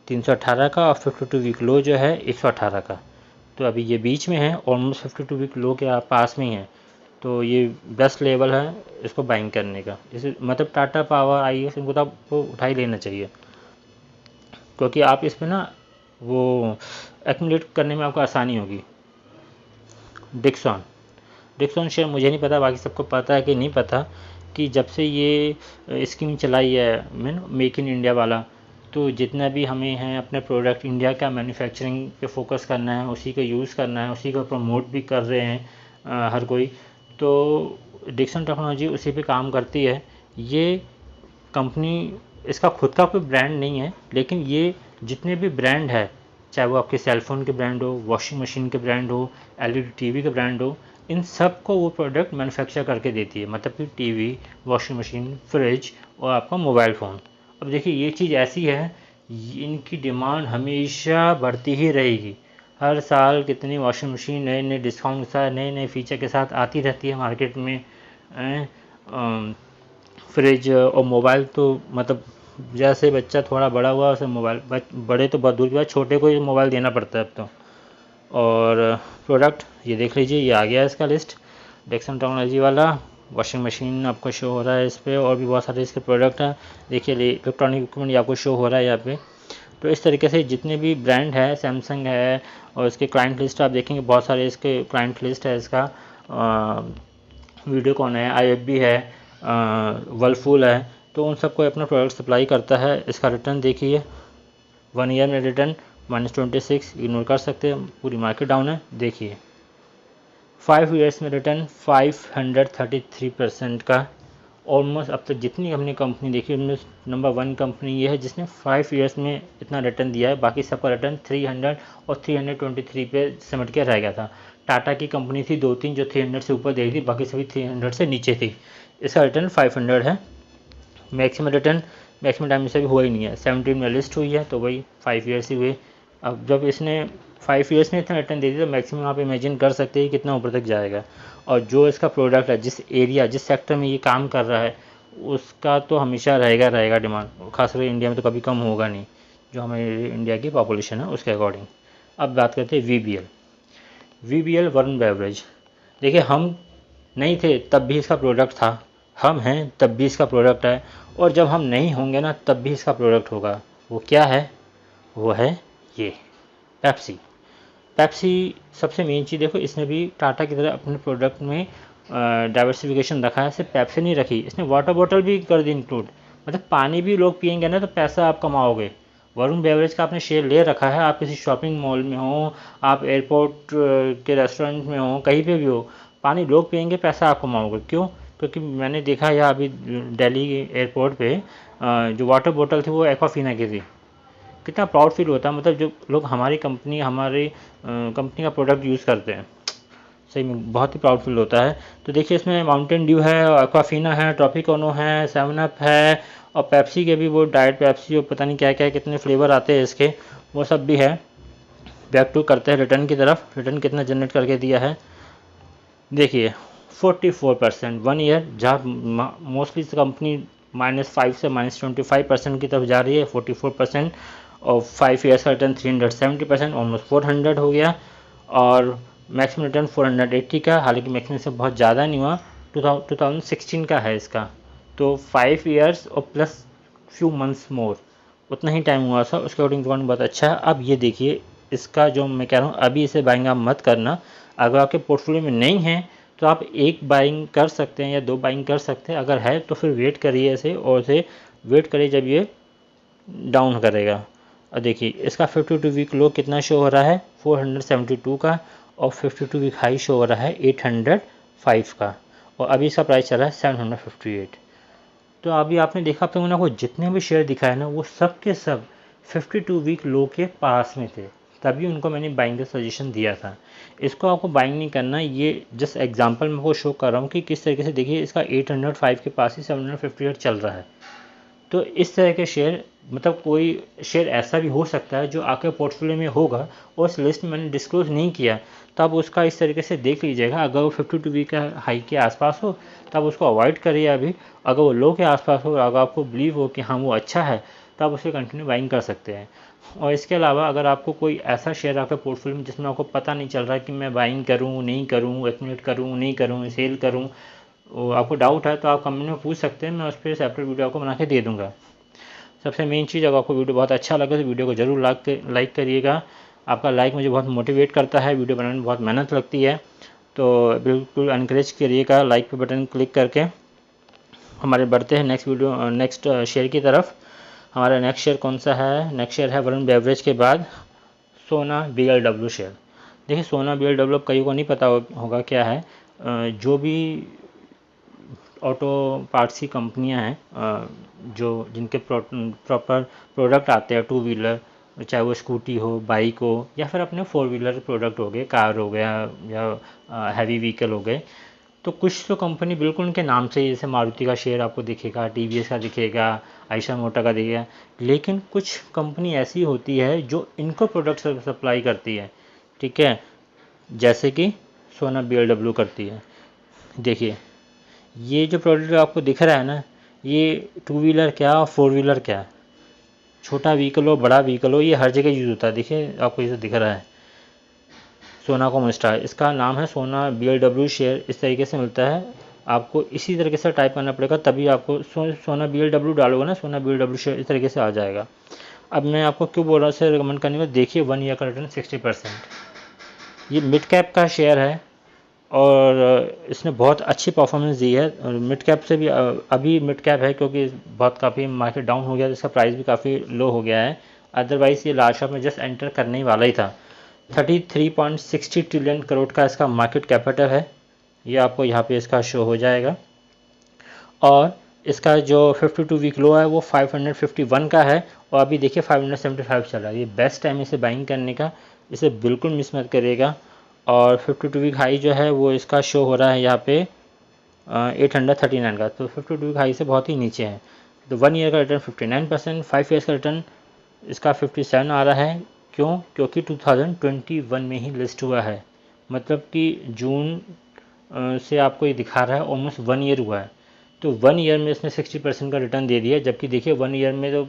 318 का, और 52 वीक लो जो है 118 का, तो अभी ये बीच में है, ऑलमोस्ट 52 वीक लो के पास में ही है, तो ये बेस्ट लेवल है इसको बाइंग करने का। जैसे मतलब टाटा पावर आई है, इनको तो आपको उठा ही लेना चाहिए, क्योंकि आप इस पर ना वो एक्यूमुलेट करने में आपको आसानी होगी। डिक्सॉन शेयर मुझे नहीं पता, बाकी सबको पता है कि नहीं पता, कि जब से ये स्कीम चलाई है मीन मेक इन इंडिया वाला, तो जितना भी हमें है अपने प्रोडक्ट इंडिया का मैन्युफैक्चरिंग पे फोकस करना है, उसी को यूज़ करना है, उसी को प्रमोट भी कर रहे हैं हर कोई, तो डिक्सन टेक्नोलॉजी उसी पे काम करती है। ये कंपनी, इसका खुद का कोई ब्रांड नहीं है, लेकिन ये जितने भी ब्रांड है, चाहे वो आपके सेलफोन के ब्रांड हो, वॉशिंग मशीन के ब्रांड हो, एलईडी टीवी के ब्रांड हो, इन सब को वो प्रोडक्ट मैन्युफैक्चर करके देती है, मतलब कि टीवी, वॉशिंग मशीन, फ्रिज और आपका मोबाइल फ़ोन। अब देखिए ये चीज़ ऐसी है, इनकी डिमांड हमेशा बढ़ती ही रहेगी। हर साल कितनी वॉशिंग मशीन नए नए डिस्काउंट के साथ, नए नए फीचर के साथ आती रहती है मार्केट में। फ्रिज और मोबाइल तो मतलब जैसे बच्चा थोड़ा बड़ा हुआ उसे मोबाइल, बड़े तो बहुत दूर की बात, छोटे को ही मोबाइल देना पड़ता है अब तो। और प्रोडक्ट ये देख लीजिए, ये आ गया है इसका लिस्ट, डिक्सन टेक्नोलॉजी वाला। वॉशिंग मशीन आपको शो हो रहा है इस पर, और भी बहुत सारे इसके प्रोडक्ट हैं। देखिए इलेक्ट्रॉनिक इक्विपमेंट आपको शो हो रहा है यहाँ पे। तो इस तरीके से जितने भी ब्रांड है, सैमसंग है, और इसके क्लाइंट लिस्ट आप देखेंगे बहुत सारे इसके क्लाइंट लिस्ट है। इसका वीडियोकॉन है, IFB है, वर्लपूल है, तो उन सबको अपना प्रोडक्ट सप्लाई करता है। इसका रिटर्न देखिए 1 ईयर में रिटर्न -26, इग्नोर कर सकते हैं, पूरी मार्केट डाउन है। देखिए 5 ईयर्स में रिटर्न 533% का, ऑलमोस्ट अब तक जितनी हमने कंपनी देखी उनमें नंबर 1 कंपनी ये है जिसने 5 ईयर्स में इतना रिटर्न दिया है। बाकी सबका रिटर्न 300 और 323 पे सिमट के रह गया था। टाटा की कंपनी थी 2-3 जो 300 से ऊपर दे रही थी, बाकी सभी 300 से नीचे थी। इसका रिटर्न 500 है। मैक्सिमम रिटर्न मैक्सिमम टाइम से भी हुआ ही नहीं है, 17 में लिस्ट हुई है, तो वही 5 ईयर्स ही हुए। अब जब इसने 5 ईयर्स में इतना रिटर्न दे दिया, तो मैक्सिमम आप इमेजिन कर सकते हैं कितना ऊपर तक जाएगा। और जो इसका प्रोडक्ट है, जिस एरिया जिस सेक्टर में ये काम कर रहा है, उसका तो हमेशा रहेगा डिमांड, खासकर इंडिया में तो कभी कम होगा नहीं, जो हमारे इंडिया की पॉपुलेशन है उसके अकॉर्डिंग। अब बात करते हैं VBL वरुण बेवरेज। देखिए हम नहीं थे तब भी इसका प्रोडक्ट था, हम हैं तब भी इसका प्रोडक्ट है, और जब हम नहीं होंगे ना तब भी इसका प्रोडक्ट होगा। वो क्या है? वो है ये पेप्सी सबसे मेन चीज़। देखो इसने भी टाटा की तरह अपने प्रोडक्ट में डाइवर्सिफिकेशन रखा है, सिर्फ पेप्सी नहीं रखी, इसने वाटर बॉटल भी कर दी इंक्लूड। मतलब पानी भी लोग पियेंगे ना तो पैसा आप कमाओगे। वरुण बेवरेज का आपने शेयर ले रखा है, आप किसी शॉपिंग मॉल में हो, आप एयरपोर्ट के रेस्टोरेंट में हो, कहीं पे भी हो, पानी लोग पियेंगे, पैसा आप कमाओगे। क्यों? क्योंकि मैंने देखा यहाँ अभी दिल्ली एयरपोर्ट पे जो वाटर बोतल थी वो एक्वाफीना की थी। कितना प्राउड फील होता है, मतलब जो लोग हमारी कंपनी का प्रोडक्ट यूज़ करते हैं, सही में बहुत ही प्राउड फील होता है। तो देखिए इसमें माउंटेन ड्यू है, एक्वाफीना है, ट्रॉपिकोनो है, 7 अप है, और पेप्सी के भी वो डाइट पेप्सी और पता नहीं क्या क्या कितने फ्लेवर आते हैं इसके, वो सब भी है। बैक टू करते हैं रिटर्न की तरफ, रिटर्न कितना जनरेट करके दिया है देखिए 44% 1 ईयर, जहाँ मोस्टली कंपनी -5 से -25% की तरफ जा रही है, 44%। और 5 ईयर्स का रिटर्न 370%, ऑलमोस्ट 400 हो गया। और मैक्सिमम रिटर्न 480 का, हालांकि मैक्सिमम से बहुत ज़्यादा नहीं हुआ, 2016 का है इसका। तो 5 ईयर्स और प्लस फ्यू मंथ्स मोर, उतना ही टाइम हुआ था, उसके अकॉर्डिंग रिकॉर्ड बहुत अच्छा है। अब ये देखिए इसका जो मैं कह रहा हूँ, अभी इसे बाइंग आप मत करना, अगर आपके पोर्टफोलियो में नहीं है तो आप एक बाइंग कर सकते हैं या 2 बाइंग कर सकते हैं, अगर है तो फिर वेट करिए ऐसे, और इसे वेट करिए जब ये डाउन करेगा। और देखिए इसका 52 वीक लो कितना शो हो रहा है 472 का, और 52 वीक हाई शो हो रहा है 805 का, और अभी इसका प्राइस चल रहा है 758। तो अभी आपने देखा तो मैंने आपको जितने भी शेयर दिखाए ना वो सब के सब 52 वीक लो के पास में थे, तभी उनको मैंने बाइंग का सजेशन दिया था। इसको आपको बाइंग नहीं करना, ये जस्ट एग्जांपल मैं आपको शो कर रहा हूँ कि किस तरीके से। देखिए इसका 805 के पास ही 758 चल रहा है। तो इस तरह के शेयर, मतलब कोई शेयर ऐसा भी हो सकता है जो आपके पोर्टफोलियो में होगा और उस लिस्ट में मैंने डिस्क्लोज नहीं किया, तो आप उसका इस तरीके से देख लीजिएगा। अगर वो 52 वीक का हाई के आसपास हो तब उसको अवॉइड करिए अभी, अगर वो लो के आसपास हो, अगर आपको बिलीव हो कि हाँ वो अच्छा है, तो आप उसे कंटिन्यू बाइंग कर सकते हैं। और इसके अलावा अगर आपको कोई ऐसा शेयर आपके पोर्टफोलियो में जिसमें आपको पता नहीं चल रहा है कि मैं बाइंग करूँ नहीं करूँ, एक्यूमुलेट करूँ नहीं करूँ, सेल करूँ, वो आपको डाउट है, तो आप कमेंट में पूछ सकते हैं, मैं उस पर सेपरेट वीडियो आपको बना के दे दूँगा। सबसे मेन चीज़, अगर आपको वीडियो बहुत अच्छा लगे तो वीडियो को ज़रूर लाइक करिएगा। आपका लाइक मुझे बहुत मोटिवेट करता है, वीडियो बनाने में बहुत मेहनत लगती है, तो बिल्कुल इनकरेज करिएगा लाइक पे बटन क्लिक करके। हमारे बढ़ते हैं नेक्स्ट शेयर की तरफ। हमारा नेक्स्ट शेयर कौन सा है? नेक्स्ट शेयर है वरुण बेवरेज के बाद सोना BLW शेयर। देखिए सोना BLW कई को नहीं पता होगा क्या है। जो भी ऑटो पार्ट्स की कंपनियां हैं, जो जिनके प्रॉपर प्रोडक्ट आते हैं, 2 व्हीलर, चाहे वो स्कूटी हो, बाइक हो, या फिर अपने 4 व्हीलर प्रोडक्ट हो गए, कार हो गया या हैवी व्हीकल हो गए, तो कुछ तो कंपनी बिल्कुल उनके नाम से, जैसे मारुति का शेयर आपको दिखेगा, TVS का दिखेगा, आयशा मोटर का दिखेगा, लेकिन कुछ कंपनी ऐसी होती है जो इनको प्रोडक्ट सप्लाई करती है, ठीक है, जैसे कि सोना BLW करती है। देखिए ये जो प्रोडक्ट आपको दिख रहा है ना, ये 2 व्हीलर क्या और 4 व्हीलर क्या, छोटा व्हीकल हो बड़ा व्हीकल हो, ये हर जगह यूज़ होता है। देखिए आपको ये दिख रहा है सोना कॉमस्टार, इसका नाम है सोना BLW शेयर, इस तरीके से मिलता है। आपको इसी तरीके से टाइप करना पड़ेगा, तभी आपको सोना BLW डालोगे ना, सोना BLW शेयर इस तरीके से आ जाएगा। अब मैं आपको क्यों बोल रहा हूँ इसे रिकमेंड करने में, देखिए 1 ईयर का रिटर्न 60%। ये मिड कैप का शेयर है और इसने बहुत अच्छी परफॉर्मेंस दी है, और मिड कैप से भी अभी मिड कैप है क्योंकि बहुत काफ़ी मार्केट डाउन हो गया, तो इसका प्राइस भी काफ़ी लो हो गया है। अदरवाइज़ ये लार्ज कैप में जस्ट एंटर करने ही वाला ही था। 33.60 ट्रिलियन करोड़ का इसका मार्केट कैपिटल है, ये आपको यहाँ पे इसका शो हो जाएगा। और इसका जो 52 वीक लो है वो 551 का है, और अभी देखिए 575 चल रहा है। ये बेस्ट टाइम इसे बाइंग करने का, इसे बिल्कुल मिस मत करिएगा। और 52 वीक हाई जो है वो इसका शो हो रहा है यहाँ पे 839 का, तो 52 वीक हाई से बहुत ही नीचे है। तो 1 ईयर का रिटर्न 59%, 5 ईयर्स का रिटर्न इसका 57 आ रहा है। क्यों? क्योंकि 2021 में ही लिस्ट हुआ है, मतलब कि जून से आपको ये दिखा रहा है ऑलमोस्ट 1 ईयर हुआ है। तो 1 ईयर में इसने 60% का रिटर्न दे दिया, जबकि देखिए 1 ईयर में तो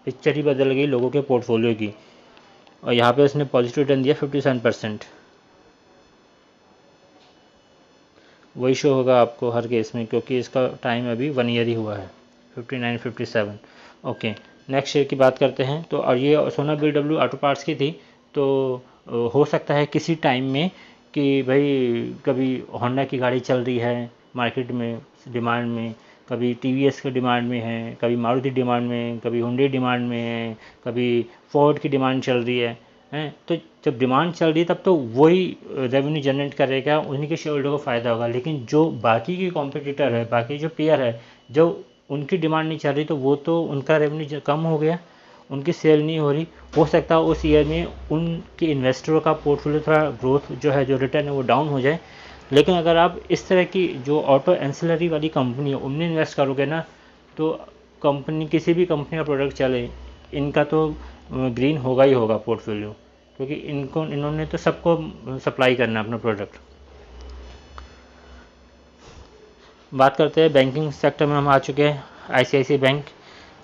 पिक्चर ही बदल गई लोगों के पोर्टफोलियो की, और यहाँ पे इसने पॉजिटिव रिटर्न दिया 57%। वही शो होगा आपको हर केस में, क्योंकि इसका टाइम अभी 1 ईयर ही हुआ है, 59, 57। ओके, नेक्स्ट शेयर की बात करते हैं। तो और ये सोना BLW ऑटो पार्ट्स की थी, तो हो सकता है किसी टाइम में कि भाई कभी होंडा की गाड़ी चल रही है मार्केट में डिमांड में, कभी TVS के डिमांड में है, कभी मारुति डिमांड में, कभी हुंडई डिमांड में है, कभी फोर्ड की डिमांड चल रही है, हैं। तो जब डिमांड चल रही है तब तो वही रेवेन्यू जनरेट करेगा, उन्हीं के शेयर होल्डर को फ़ायदा होगा। लेकिन जो बाकी के कॉम्पिटिटर है, बाकी जो पेयर है, जो उनकी डिमांड नहीं चल रही, तो वो तो उनका रेवेन्यू कम हो गया, उनकी सेल नहीं हो रही। हो सकता है उस ईयर में उनके इन्वेस्टरों का पोर्टफोलियो थोड़ा ग्रोथ जो है, जो रिटर्न है वो डाउन हो जाए। लेकिन अगर आप इस तरह की जो ऑटो एंसिलरी वाली कंपनी है उनमें इन्वेस्ट करोगे ना, तो कंपनी किसी भी कंपनी का प्रोडक्ट चले, इनका तो ग्रीन होगा ही होगा पोर्टफोलियो, क्योंकि इन्होंने तो सबको सप्लाई करना है अपना प्रोडक्ट। बात करते हैं बैंकिंग सेक्टर में, हम आ चुके हैं ICICI बैंक।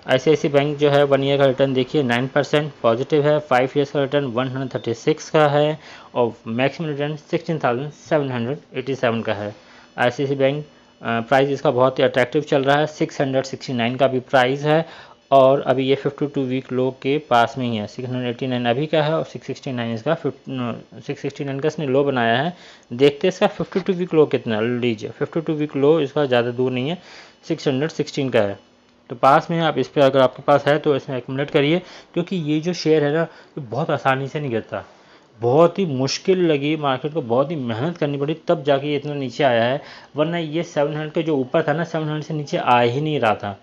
ICICI बैंक जो है 1 ईयर का रिटर्न देखिए 9% पॉजिटिव है, 5 ईयर्स का रिटर्न 136 का है, और मैक्सिमम रिटर्न 16,787 का है। ICICI बैंक प्राइस इसका बहुत ही अट्रैक्टिव चल रहा है, 669 का भी प्राइस है, और अभी ये 52 वीक लो के पास में ही है। 689 अभी का है और 669 इसका 669 का इसने लो बनाया है। देखते हैं इसका 52 वीक लो कितना, लीजिए 52 वीक लो इसका ज़्यादा दूर नहीं है, 616 का है, तो पास में आप इस पर अगर आपके पास है तो इसमें एक्यूमुलेट करिए, क्योंकि ये जो शेयर है ना ये बहुत आसानी से नहीं गिरता, बहुत ही मुश्किल लगी मार्केट को, बहुत ही मेहनत करनी पड़ी तब जाके ये इतना नीचे आया है, वरना ये 700 के जो ऊपर था ना 700 से नीचे आ ही नहीं रहा था,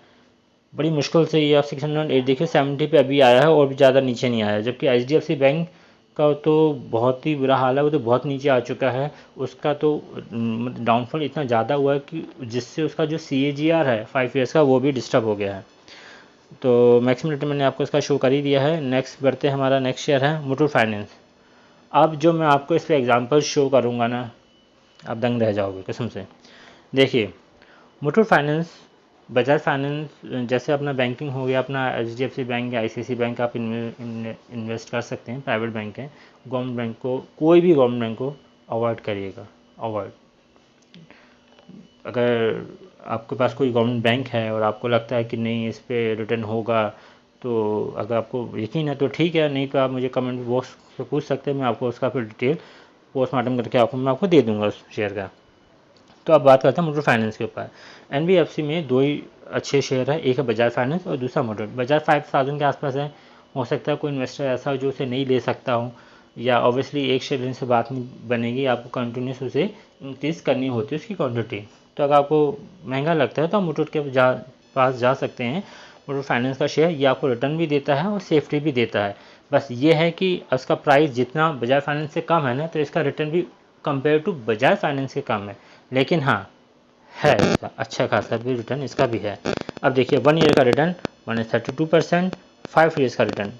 बड़ी मुश्किल से ये आप 608 देखिए 70 पे अभी आया है और भी ज़्यादा नीचे नहीं आया है। जबकि HDFC बैंक का तो बहुत ही बुरा हाल है, वो तो बहुत नीचे आ चुका है, उसका तो डाउनफॉल इतना ज़्यादा हुआ है कि जिससे उसका जो CAGR है 5 ईयर्स का वो भी डिस्टर्ब हो गया है। तो मैक्सिमम रिटर्न मैंने आपको इसका शो कर ही दिया है। नेक्स्ट बढ़ते हैं, हमारा नेक्स्ट शेयर है मुथूट फाइनेंस। अब जो मैं आपको इस पर एग्जाम्पल शो करूँगा ना, आप दंग रह जाओगे कसम से। देखिए मुथूट फाइनेंस, बजाज फाइनेंस जैसे अपना बैंकिंग हो गया, अपना HDFC बैंक या ICICI बैंक आप इन्वेस्ट कर सकते हैं, प्राइवेट बैंक है। गवर्नमेंट बैंक को, कोई भी गवर्नमेंट बैंक को अवॉइड करिएगा, अवॉइड। अगर आपके पास कोई गवर्नमेंट बैंक है और आपको लगता है कि नहीं इस पर रिटर्न होगा, तो अगर आपको यकीन है तो ठीक है, नहीं तो आप मुझे कमेंट बॉक्स से पूछ सकते हैं, मैं आपको उसका फिर डिटेल पोस्टमार्टम करके मैं आपको दे दूँगा उस शेयर का। तो अब बात करते हैं मुथूट फाइनेंस के ऊपर। NBFC में दो ही अच्छे शेयर है, एक है बजाज फाइनेंस और दूसरा मुथूट। बजाज 5000 के आसपास है, हो सकता है कोई इन्वेस्टर ऐसा हो जो उसे नहीं ले सकता हो, या ऑब्वियसली एक शेयर लेने से बात नहीं बनेगी, आपको कंटिन्यूस उसे इंक्रीज़ करनी होती है उसकी क्वान्टिटी। तो अगर आपको महंगा लगता है तो आप मुथूट के पास जा सकते हैं। मुथूट फाइनेंस का शेयर ये आपको रिटर्न भी देता है और सेफ्टी भी देता है। बस ये है कि उसका प्राइस जितना बजाज फाइनेंस से कम है ना, तो इसका रिटर्न भी कंपेयर टू बजाज फाइनेंस के कम है, लेकिन हाँ है इसका अच्छा खासा भी रिटर्न इसका भी है। अब देखिए 1 ईयर का रिटर्न 132%, 5 ईयर्स का रिटर्न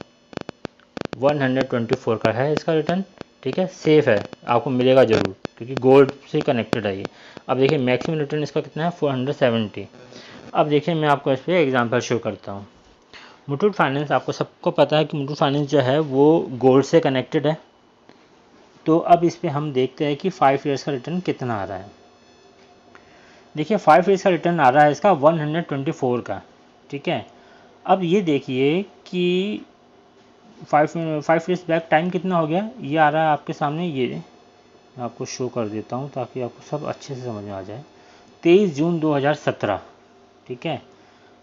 124 का है इसका रिटर्न, ठीक है, सेफ है, आपको मिलेगा ज़रूर क्योंकि गोल्ड से कनेक्टेड है ये। अब देखिए मैक्सिमम रिटर्न इसका कितना है 470। अब देखिए मैं आपको इस पर एग्जाम्पल शो करता हूँ। मुथूट फाइनेंस, आपको सबको पता है कि मुथूट फाइनेंस जो है वो गोल्ड से कनेक्टेड है। तो अब इस पर हम देखते हैं कि 5 ईयर्स का रिटर्न कितना आ रहा है। देखिए 5 ईयर्स का रिटर्न आ रहा है इसका 124 का, ठीक है। अब ये देखिए कि 5 ईयर्स बैक टाइम कितना हो गया, ये आ रहा है आपके सामने, ये मैं आपको शो कर देता हूँ ताकि आपको सब अच्छे से समझ में आ जाए। 23 जून 2017, ठीक है।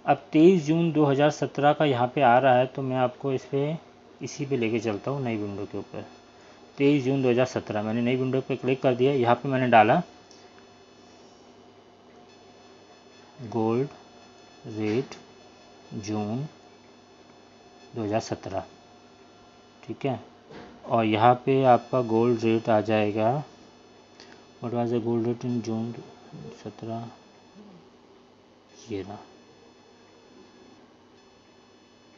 अब 23 जून 2017 का यहाँ पे आ रहा है, तो मैं आपको इसी पे लेके चलता हूँ नई विंडो के ऊपर। 23 जून 2017 मैंने नई विंडो पे क्लिक कर दिया, यहाँ पे मैंने डाला गोल्ड रेट जून 2017, ठीक है। और यहाँ पे आपका गोल्ड रेट आ जाएगा, what was the gold rate in June 17, ये रहा,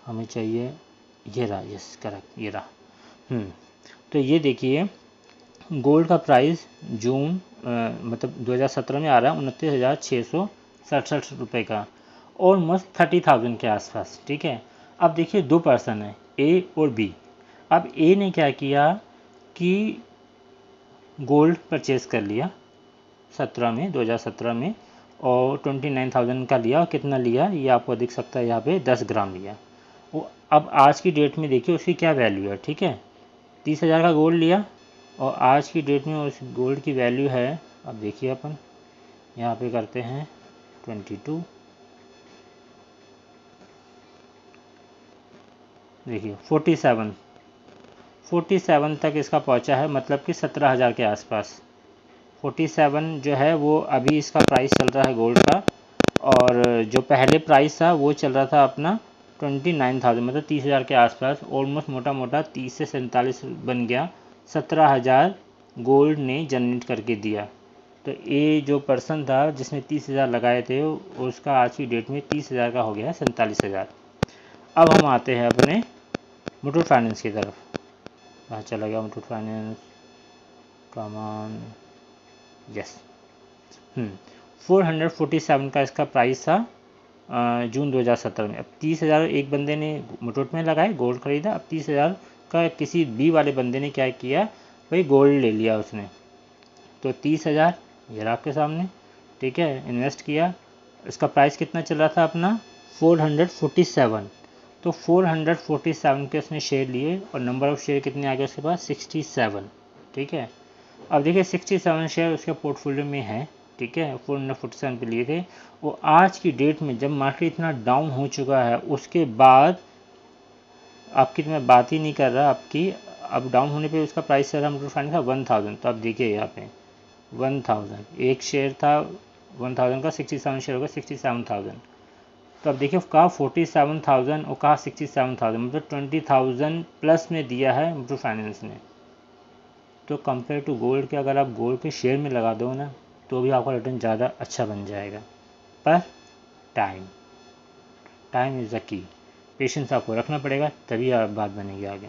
हमें चाहिए ये रहा, यस करेक्ट, ये रहा। तो ये देखिए गोल्ड का प्राइस जून मतलब 2017 में आ रहा है 29,667 रुपये का, ऑलमोस्ट 30,000 के आसपास, ठीक है। अब देखिए दो पर्सन है, A और B। अब A ने क्या किया कि गोल्ड परचेज़ कर लिया 2017 में, और 29,000 का लिया, और कितना लिया ये आपको दिख सकता है यहाँ पे 10 ग्राम लिया। वो अब आज की डेट में देखिए उसकी क्या वैल्यू है, ठीक है। 30,000 का गोल्ड लिया और आज की डेट में उस गोल्ड की वैल्यू है, अब देखिए अपन यहाँ पे करते हैं 22, देखिए 47 तक इसका पहुँचा है, मतलब कि 17,000 के आसपास। 47 जो है वो अभी इसका प्राइस चल रहा है गोल्ड का, और जो पहले प्राइस था वो चल रहा था अपना 29,000, मतलब 30,000 के आसपास, ऑलमोस्ट मोटा मोटा 30 से 47 बन गया। 17,000 गोल्ड ने जनरेट करके दिया। तो ये जो पर्सन था जिसने 30,000 लगाए थे, उसका आज की डेट में 30,000 का हो गया 47,000। अब हम आते हैं अपने मुथूट फाइनेंस की तरफ। कहाँ चला गया मुथूट फाइनेंस, कमान, यस। 447 का इसका प्राइस था जून 2017 में। अब 30,000 एक बंदे ने मुथूट में लगाए, गोल्ड खरीदा। अब 30,000 का किसी B वाले बंदे ने क्या किया, भाई गोल्ड ले लिया उसने। तो 30,000 ये रहा आपके सामने, ठीक है, इन्वेस्ट किया। इसका प्राइस कितना चल रहा था अपना 447, तो 447 के उसने शेयर लिए और नंबर ऑफ शेयर कितने आ गए उसके पास 67। ठीक है, अब देखिए 67 शेयर उसके पोर्टफोलियो में है। ठीक है, 447 पे लिए थे। वो आज की डेट में जब मार्केट इतना डाउन हो चुका है उसके बाद, आपकी तो मैं बात ही नहीं कर रहा आपकी, अब डाउन होने पे उसका प्राइस चल रहा म्यूचुअल फंड का 1000। तो आप देखिए यहाँ पे 1000 एक शेयर था, 1000 का 67 शेयर होगा 67,000। तो अब देखिए कहा 47,000 और कहा 67,000, मतलब 20,000 प्लस में दिया है म्यूचुअल फाइनेंस ने। तो कंपेयर टू गोल्ड के अगर आप गोल्ड के शेयर में लगा दो ना तो भी आपका रिटर्न ज़्यादा अच्छा बन जाएगा। पर time is the key, patience आपको रखना पड़ेगा तभी आप बात बनेगी आगे।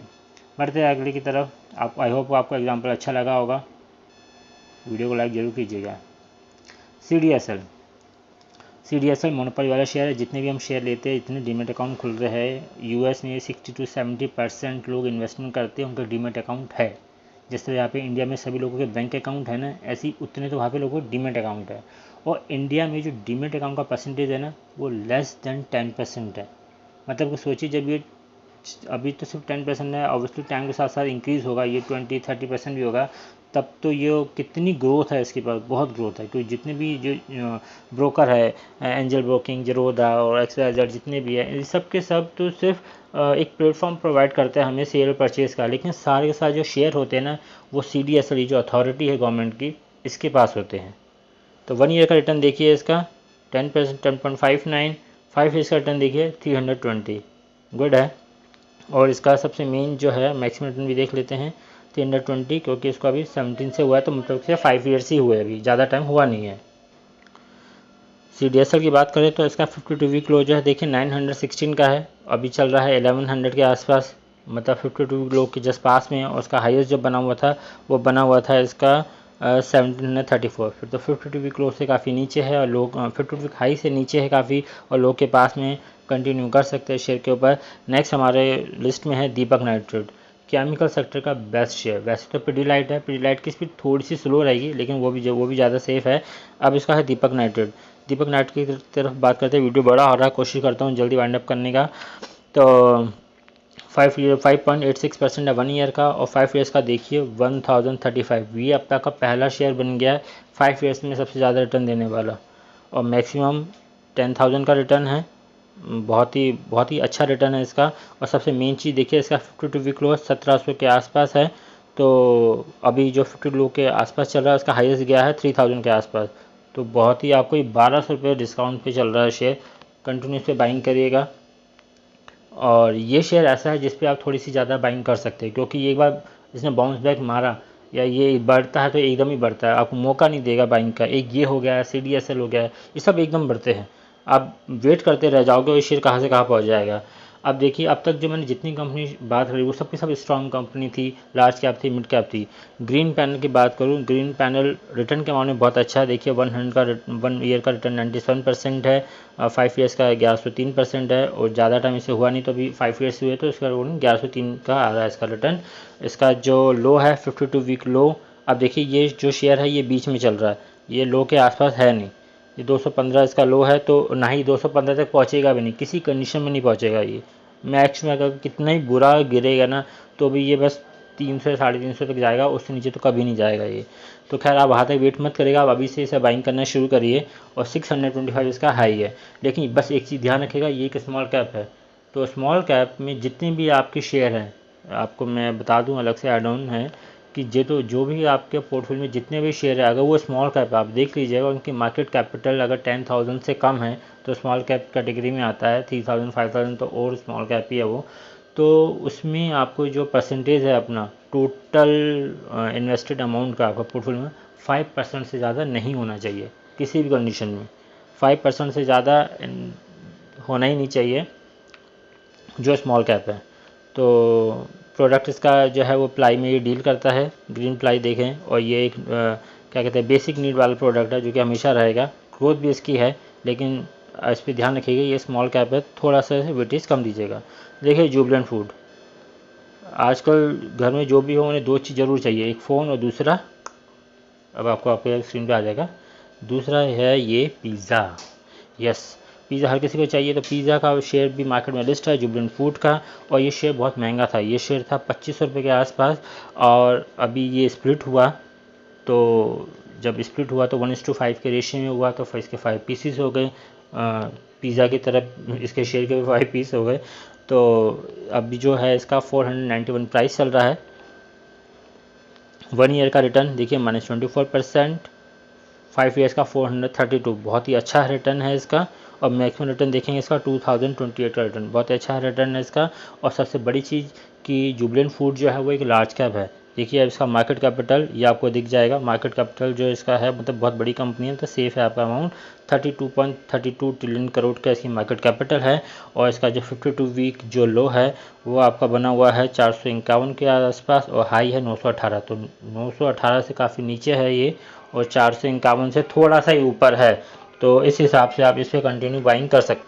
बढ़ते हैं अगले की तरफ। आप आई होप आपको एग्जाम्पल अच्छा लगा होगा, वीडियो को लाइक जरूर कीजिएगा। CDSL मोनोपोली वाला शेयर है। जितने भी हम शेयर लेते हैं, इतने डीमेट अकाउंट खुल रहे हैं यूएस में 60 to 70% लोग इन्वेस्टमेंट करते हैं, उनका डीमेट अकाउंट है। जिस तरह यहाँ पे इंडिया में सभी लोगों के बैंक अकाउंट है ना, ऐसे ही उतने तो वहाँ पे लोगों को डीमेट अकाउंट है। और इंडिया में जो डीमेट अकाउंट का परसेंटेज है ना वो लेस देन 10% है। मतलब कि सोचिए जब ये अभी तो सिर्फ 10% है, ऑब्वियसली टाइम के साथ साथ इंक्रीज़ होगा, ये 20-30% भी होगा, तब तो ये कितनी ग्रोथ है इसके पास, बहुत ग्रोथ है। क्योंकि जितने भी जो ब्रोकर है, एंजल ब्रोकिंग, जरोदा और XYZ जितने भी है, ये सब के सब तो सिर्फ एक प्लेटफॉर्म प्रोवाइड करते हैं हमें सेल परचेज़ का, लेकिन सारे के सारे जो शेयर होते हैं ना वो CDSL जो अथॉरिटी है गवर्नमेंट की, इसके पास होते हैं। तो 1 ईयर का रिटर्न देखिए इसका 10%, 10.59। 5 ईयर्स का रिटर्न देखिए 320, गुड है। और इसका सबसे मेन जो है मैक्सिमम रिटर्न भी देख लेते हैं 320, क्योंकि इसको अभी 17 से हुआ है, तो मतलब से 5 ईयर्स ही हुए, अभी ज़्यादा टाइम हुआ नहीं है। CDSL की बात करें तो इसका 52 वीक लो जो है देखिए 916 का है, अभी चल रहा है 1100 के आसपास, मतलब 52 वीक लो के जस्ट पास में है। और उसका हाईएस्ट जो बना हुआ था वो बना हुआ था इसका 1734, फिर तो 52 वीक लो से काफ़ी नीचे है और लोग 52 वीक हाई से नीचे है काफ़ी, और लोग के पास में कंटिन्यू कर सकते हैं शेयर के ऊपर। नेक्स्ट हमारे लिस्ट में है दीपक नाइट्रेट, केमिकल सेक्टर का बेस्ट शेयर। वैसे तो पिडीलाइट है, पिडीलाइट की स्पीड थोड़ी सी स्लो रहेगी, लेकिन वो भी ज़्यादा सेफ है। अब इसका है दीपक नाइट्रेट। दीपक नाइट्रेट की तरफ बात करते हैं, वीडियो बड़ा हो रहा है, कोशिश करता हूँ जल्दी वाइंड अप करने का। तो 5.86% है 1 ईयर का, और 5 ईयर्स का देखिए 1035। ये अब तक का पहला शेयर बन गया है 5 ईयर्स में सबसे ज़्यादा रिटर्न देने वाला, और मैक्सिमम 10,000 का रिटर्न है। बहुत ही अच्छा रिटर्न है इसका। और सबसे मेन चीज़ देखिए इसका 52 वीक लो 1700 के आसपास है, तो अभी जो 50 लो के आसपास चल रहा है उसका हाईएस्ट गया है 3000 के आसपास। तो बहुत ही आपको 1200 रुपये डिस्काउंट पे चल रहा है शेयर, कंटिन्यूस पे बाइंग करिएगा। और ये शेयर ऐसा है जिस पे आप थोड़ी सी ज़्यादा बाइंग कर सकते हैं, क्योंकि एक बार इसने बाउंस बैक मारा या ये बढ़ता है तो एकदम ही बढ़ता है, आपको मौका नहीं देगा बाइंग का। एक ये हो गया है, CDSL हो गया है, ये सब एकदम बढ़ते हैं, आप वेट करते रह जाओगे, ये शेयर कहाँ से कहाँ पहुँच जाएगा। अब देखिए अब तक जो मैंने जितनी कंपनी बात करी वो सब की सब स्ट्रॉन्ग कंपनी थी, लार्ज कैप थी, मिड कैप थी। ग्रीन पैनल की बात करूँ, ग्रीन पैनल रिटर्न के मामले में बहुत अच्छा है। देखिए 1 ईयर का रिटर्न 97% है, 5 ईयर्स का 1103% है, और ज़्यादा टाइम इसे हुआ नहीं, तो अभी 5 ईयर्स हुए तो इसका 1103 का आ रहा है इसका रिटर्न। इसका जो लो है 52 वीक लो, अब देखिए ये जो शेयर है ये बीच में चल रहा है, ये लो के आसपास है नहीं, ये 215 इसका लो है, तो ना ही 215 तक पहुंचेगा भी नहीं, किसी कंडीशन में नहीं पहुंचेगा। ये मैक्स में अगर कितना ही बुरा गिरेगा ना तो भी ये बस 300 350 तक जाएगा, उससे नीचे तो कभी नहीं जाएगा ये। तो खैर आप वहाँ तक वेट मत करिएगा, आप अभी से इसे बाइंग करना शुरू करिए। और 625 इसका हाई है, लेकिन बस एक चीज़ ध्यान रखिएगा, ये एक स्मॉल कैप है, तो स्मॉल कैप में जितने भी आपके शेयर हैं, आपको मैं बता दूं अलग से ऐड ऑन है कि जो भी आपके पोर्टफोलियो में जितने भी शेयर है, अगर वो स्मॉल कैप आप देख लीजिएगा, उनकी मार्केट कैपिटल अगर 10,000 से कम है तो स्मॉल कैप कैटेगरी में आता है। 3,000 5,000 तो और स्मॉल कैप ही है वो। तो उसमें आपको जो परसेंटेज है अपना टोटल इन्वेस्टेड अमाउंट का आपका पोर्टफोलियो में 5% से ज़्यादा नहीं होना चाहिए किसी भी कंडीशन में। 5% से ज़्यादा होना ही नहीं चाहिए जो स्मॉल कैप है। तो प्रोडक्ट इसका जो है वो प्लाई में ये डील करता है, ग्रीन प्लाई देखें, और ये एक क्या कहते हैं बेसिक नीड वाला प्रोडक्ट है जो कि हमेशा रहेगा। ग्रोथ भी इसकी है, लेकिन इस पर ध्यान रखिएगा ये स्मॉल कैप है, थोड़ा सा वेटेज कम दीजिएगा। देखिए जुबलेंट फूड, आजकल घर में जो भी हो उन्हें 2 चीज़ ज़रूर चाहिए, एक फ़ोन और दूसरा, अब आपको आपके स्क्रीन पे आ जाएगा, दूसरा है ये पिज़्ज़ा। यस, पिज़्ज़ा हर किसी को चाहिए, तो पिज़्ज़ा का शेयर भी मार्केट में लिस्ट है जुबिलेंट फूड का, और ये शेयर बहुत महंगा था, ये शेयर था 2500 रुपये के आसपास, और अभी ये स्प्लिट हुआ, तो जब स्प्लिट हुआ तो 1:5 के रेशियो में हुआ, तो फिर इसके 5 पीसीस हो गए, पिज़्ज़ा की तरफ इसके शेयर के भी 5 पीस हो गए। तो अभी जो है इसका 491 प्राइस चल रहा है। 1 ईयर का रिटर्न देखिए -24%, 5 ईयर्स का 432, बहुत ही अच्छा रिटर्न है इसका। और मैक्सिमम रिटर्न देखेंगे इसका 2028 का रिटर्न, बहुत ही अच्छा रिटर्न है इसका। और सबसे बड़ी चीज़ कि जुबिलेंट फूड जो है वो एक लार्ज कैप है। देखिए अब इसका मार्केट कैपिटल ये आपको दिख जाएगा, मार्केट कैपिटल जो इसका है, मतलब बहुत बड़ी कंपनी है, तो सेफ है आपका अमाउंट। 32.32 ट्रिलियन करोड़ का इसकी मार्केट कैपिटल है। और इसका जो 52 वीक जो लो है वो आपका बना हुआ है 451 के आसपास, और हाई है 918, तो 918 से काफ़ी नीचे है ये, और 451 से थोड़ा सा ही ऊपर है। तो इस हिसाब से आप इस पर कंटिन्यू बाइंग कर सकते।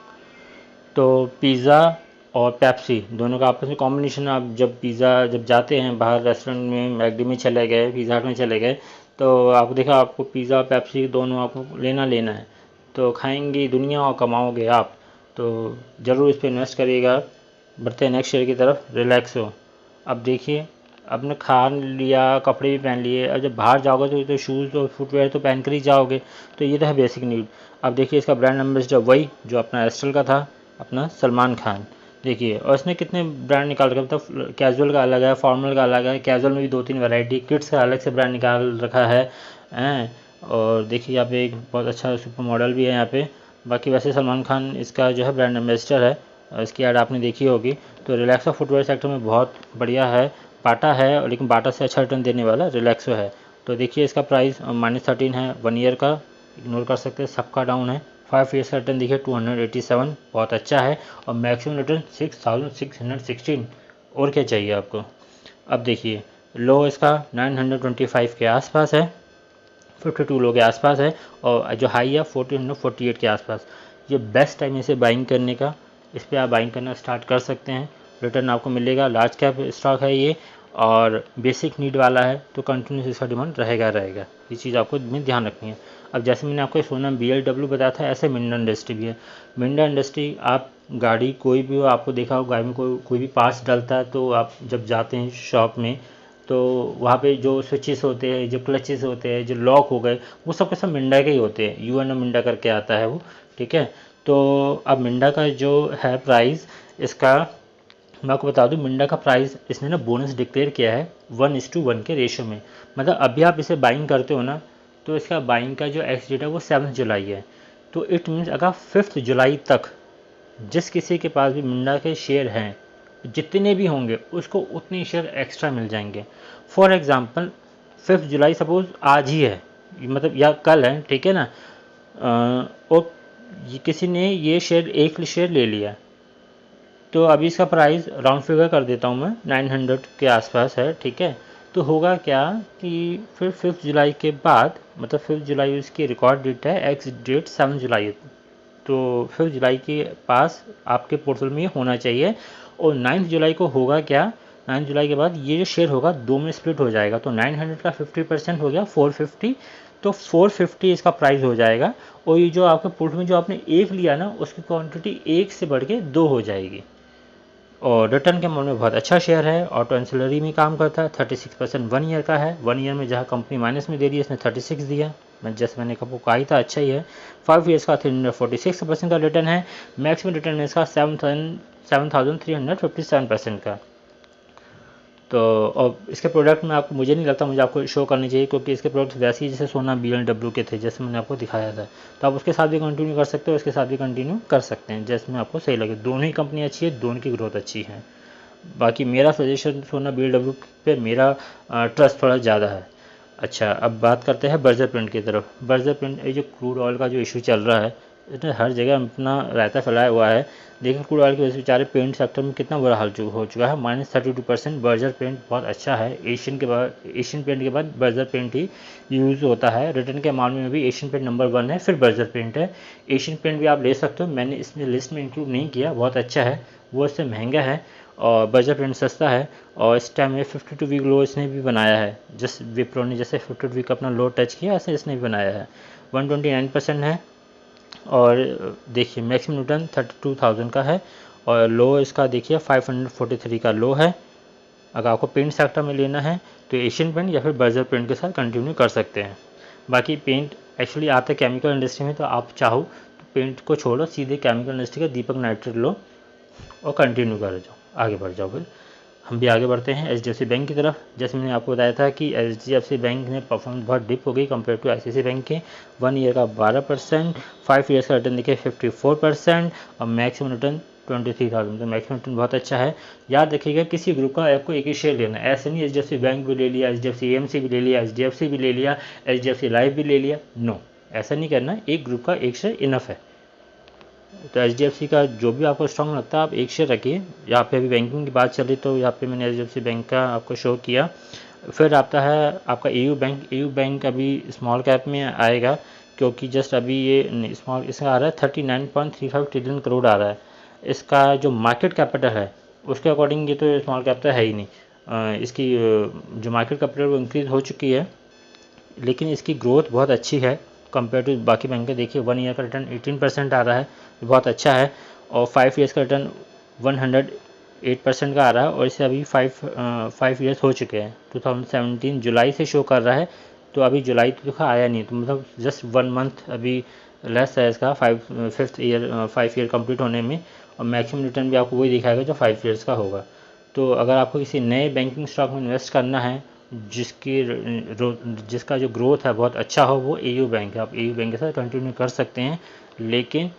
तो पिज़्ज़ा और पेप्सी दोनों का आपस में कॉम्बिनेशन, आप जब पिज़्ज़ा जब जाते हैं बाहर रेस्टोरेंट में, मैकडी में चले गए, पिज़्ज़ा हट में चले गए, तो आपको देखा आपको पिज़्ज़ा और पेप्सी दोनों आपको लेना है, तो खाएंगी दुनिया और कमाओगे आप, तो ज़रूर इस पर इन्वेस्ट करिएगा। बढ़ते हैं नेक्स्ट शेयर की तरफ, रिलैक्सो। अब देखिए आपने खा लिया, कपड़े भी पहन लिए, और जब बाहर जाओगे तो शूज़ और फुटवेयर तो पहन कर ही जाओगे, तो ये तो है बेसिक नीड। अब देखिए इसका ब्रांड एम्बेसडर वही जो अपना एस्ट्रल का था, अपना सलमान खान। देखिए और इसने कितने ब्रांड निकाल रखा, मतलब कैजुअल का अलग है, फॉर्मल का अलग है, कैजुअल में भी 2-3 वैरायटी, किड्स का अलग से ब्रांड निकाल रखा है। और देखिए यहाँ पे एक बहुत अच्छा सुपर मॉडल भी है यहाँ पे। बाकी वैसे सलमान खान इसका जो है ब्रांड एम्बेसडर है, और इसकी ऐड आपने देखी होगी। तो रिलैक्सो फुटवेयर सेक्टर में बहुत बढ़िया है, बाटा है, लेकिन बाटा से अच्छा रिटर्न देने वाला रिलैक्सो है। तो देखिए इसका प्राइस -13 है, 1 ईयर का इग्नोर कर सकते हैं, सबका डाउन है। 5 ईयर्स का रिटर्न देखिए 287, बहुत अच्छा है, और मैक्सिमम रिटर्न 6616, और क्या चाहिए आपको। अब देखिए लो इसका 925 के आसपास है, 52 लो के आसपास है, और जो हाई है 1448 के आसपास। ये बेस्ट टाइम इसे बाइंग करने का, इस पर आप बाइंग करना स्टार्ट कर सकते हैं, रिटर्न आपको मिलेगा। लार्ज कैप स्टॉक है ये, और बेसिक नीड वाला है, तो कंटिन्यूस इसका डिमांड रहेगा। ये चीज़ आपको में ध्यान रखनी है। अब जैसे मैंने आपको सोना BLW बताया था, ऐसे मिंडा इंडस्ट्री भी है। मिंडा इंडस्ट्री, आप गाड़ी कोई भी हो, आपको देखा हो गाड़ी में कोई भी पार्ट्स डलता है, तो आप जब जाते हैं शॉप में, तो वहाँ पे जो स्विचेस होते हैं, जो क्लचेस होते हैं, जो लॉक हो गए, वो सब के सब मिंडा के ही होते हैं। UNO मिंडा करके आता है वो, ठीक है। तो अब मिंडा का जो है प्राइस इसका, मैं आपको बता दूं, मिंडा का प्राइस इसने ना बोनस डिक्लेयर किया है 1:1 के रेशियो में। मतलब अभी आप इसे बाइंग करते हो ना, तो इसका बाइंग का जो एक्स डेट है वो 7 जुलाई है। तो इट मीन्स अगर 5 जुलाई तक जिस किसी के पास भी मिंडा के शेयर हैं, जितने भी होंगे, उसको उतने शेयर एक्स्ट्रा मिल जाएंगे। फॉर एग्ज़ाम्पल 5 जुलाई सपोज आज ही है, मतलब या कल है, ठीक है ना, और किसी ने ये शेयर एक शेयर ले लिया, तो अभी इसका प्राइस राउंड फिगर कर देता हूँ मैं, 900 के आसपास है, ठीक है। तो होगा क्या कि फिर 5 जुलाई के बाद, मतलब 5 जुलाई उसकी रिकॉर्ड डेट है, एक्स डेट 7 जुलाई, तो 5 जुलाई के पास आपके पोर्टफोलियो में होना चाहिए। और 9 जुलाई को होगा क्या, 9 जुलाई के बाद ये जो शेयर होगा 2 में स्प्लिट हो जाएगा, तो 900 का 50% हो गया 450, तो 450 इसका प्राइस हो जाएगा। और ये जो आपके पोर्टफोलियो में जो आपने एक लिया ना, उसकी क्वांटिटी एक से बढ़ के 2 हो जाएगी। और रिटर्न के मामले में बहुत अच्छा शेयर है, ऑटो एंसिलरी में काम करता है, 36% 1 ईयर का है। 1 ईयर में जहाँ कंपनी माइनस में दे रही है, इसने 36 दिया, जैसे मैंने आपको कहा ही था, अच्छा ही है। 5 ईयर्स का 346% का रिटर्न है, मैक्सिमम रिटर्न है इसका 7357% का। तो और इसके प्रोडक्ट में आपको, मुझे नहीं लगता मुझे आपको शो करनी चाहिए, क्योंकि इसके प्रोडक्ट वैसे ही जैसे सोना BLW के थे, जैसे मैंने आपको दिखाया था। तो आप उसके साथ भी कंटिन्यू कर सकते हो, उसके साथ भी कंटिन्यू कर सकते हैं, जैसे में आपको सही लगे। दोनों ही कंपनी अच्छी है, दोनों की ग्रोथ अच्छी है। बाकी मेरा सजेशन सोना BLW पे मेरा ट्रस्ट थोड़ा ज़्यादा है। अच्छा, अब बात करते हैं बर्जर प्रिंट की तरफ। बर्जर प्रिंट, ये जो क्रूड ऑयल का जो इशू चल रहा है, इसने हर जगह अपना रायता फैलाया हुआ है। देखिए क्रूड ऑयल की वजह से बेचारे पेंट सेक्टर में कितना बुरा हाल हो चुका है। -32%। बर्जर पेंट बहुत अच्छा है, एशियन पेंट के बाद बर्जर पेंट ही यूज़ होता है। रिटर्न के मामले में भी एशियन पेंट नंबर 1 है, फिर बर्जर पेंट है। एशियन पेंट भी आप ले सकते हो, मैंने इसमें लिस्ट में इंक्लूड नहीं किया, बहुत अच्छा है, वो इससे महंगा है, और बर्जर प्रिंट सस्ता है। और इस टाइम में 52 वीक लो इसने भी बनाया है, जस्ट विप्रो ने जैसे 52 वीक अपना लो टच किया, ऐसे इसने भी बनाया है। 129% है, और देखिए मैक्सिमम रिटर्न 32,000 का है और लो इसका देखिए 543 का लो है। अगर आपको पेंट सेक्टर में लेना है तो एशियन पेंट या फिर बर्जर पेंट के साथ कंटिन्यू कर सकते हैं। बाकी पेंट एक्चुअली आता है केमिकल इंडस्ट्री में, तो आप चाहो तो पेंट को छोड़ो सीधे केमिकल इंडस्ट्री का दीपक नाइट्रेट लो और कंटिन्यू कर जाओ, आगे बढ़ जाओ। फिर हम भी आगे बढ़ते हैं HDFC बैंक की तरफ। जैसे मैंने आपको बताया था कि HDFC बैंक ने परफॉर्मेंस बहुत डिप हो गई कंपेयर टू ICICI बैंक के। 1 ईयर का 12%, 5 ईयर्स का रिटर्न देखिए 54% और मैक्सिमम रिटर्न 23,000। तो मैक्सिमम रिटर्न बहुत अच्छा है। याद रखिएगा किसी ग्रुप का आपको एक ही शेयर लेना है, ऐसे नहीं HDFC बैंक भी ले लिया, HDFC AMC भी ले लिया, HDFC भी ले लिया, HDFC लाइफ भी ले लिया, नो, ऐसा नहीं करना। एक ग्रुप का एक शेयर इनफ है। तो HDFC का जो भी आपको स्ट्रॉन्ग लगता है आप एक शेयर रखिए। यहाँ पे अभी बैंकिंग की बात चल रही तो यहाँ पे मैंने HDFC बैंक का आपको शो किया। फिर आता है आपका AU बैंक। AU बैंक अभी स्मॉल कैप में आएगा क्योंकि जस्ट अभी ये स्मॉल इसका आ रहा है 39.35 ट्रिलियन करोड़ आ रहा है। इसका जो मार्केट कैपिटल है उसके अकॉर्डिंग ये तो स्मॉल कैप तो है ही नहीं। इसकी जो मार्केट कैपिटल वो इंक्रीज़ हो चुकी है, लेकिन इसकी ग्रोथ बहुत अच्छी है कंपेयर टू बाकी बैंक के। देखिए 1 ईयर का रिटर्न 18% आ रहा है, बहुत अच्छा है। और 5 ईयर्स का रिटर्न 108% का आ रहा है और इसे अभी 5 ईयर्स हो चुके हैं। 2017 जुलाई से शो कर रहा है, तो अभी जुलाई तो देखा आया नहीं, तो मतलब जस्ट 1 मंथ अभी लेस है इसका 5 ईयर कंप्लीट होने में। और मैक्सिमम रिटर्न भी आपको वही दिखाएगा जो 5 ईयर्स का होगा। तो अगर आपको किसी नए बैंकिंग स्टॉक में इन्वेस्ट करना है जिसका जो ग्रोथ है बहुत अच्छा हो, वो AU बैंक है। आप AU बैंक के साथ कंटिन्यू कर सकते हैं, लेकिन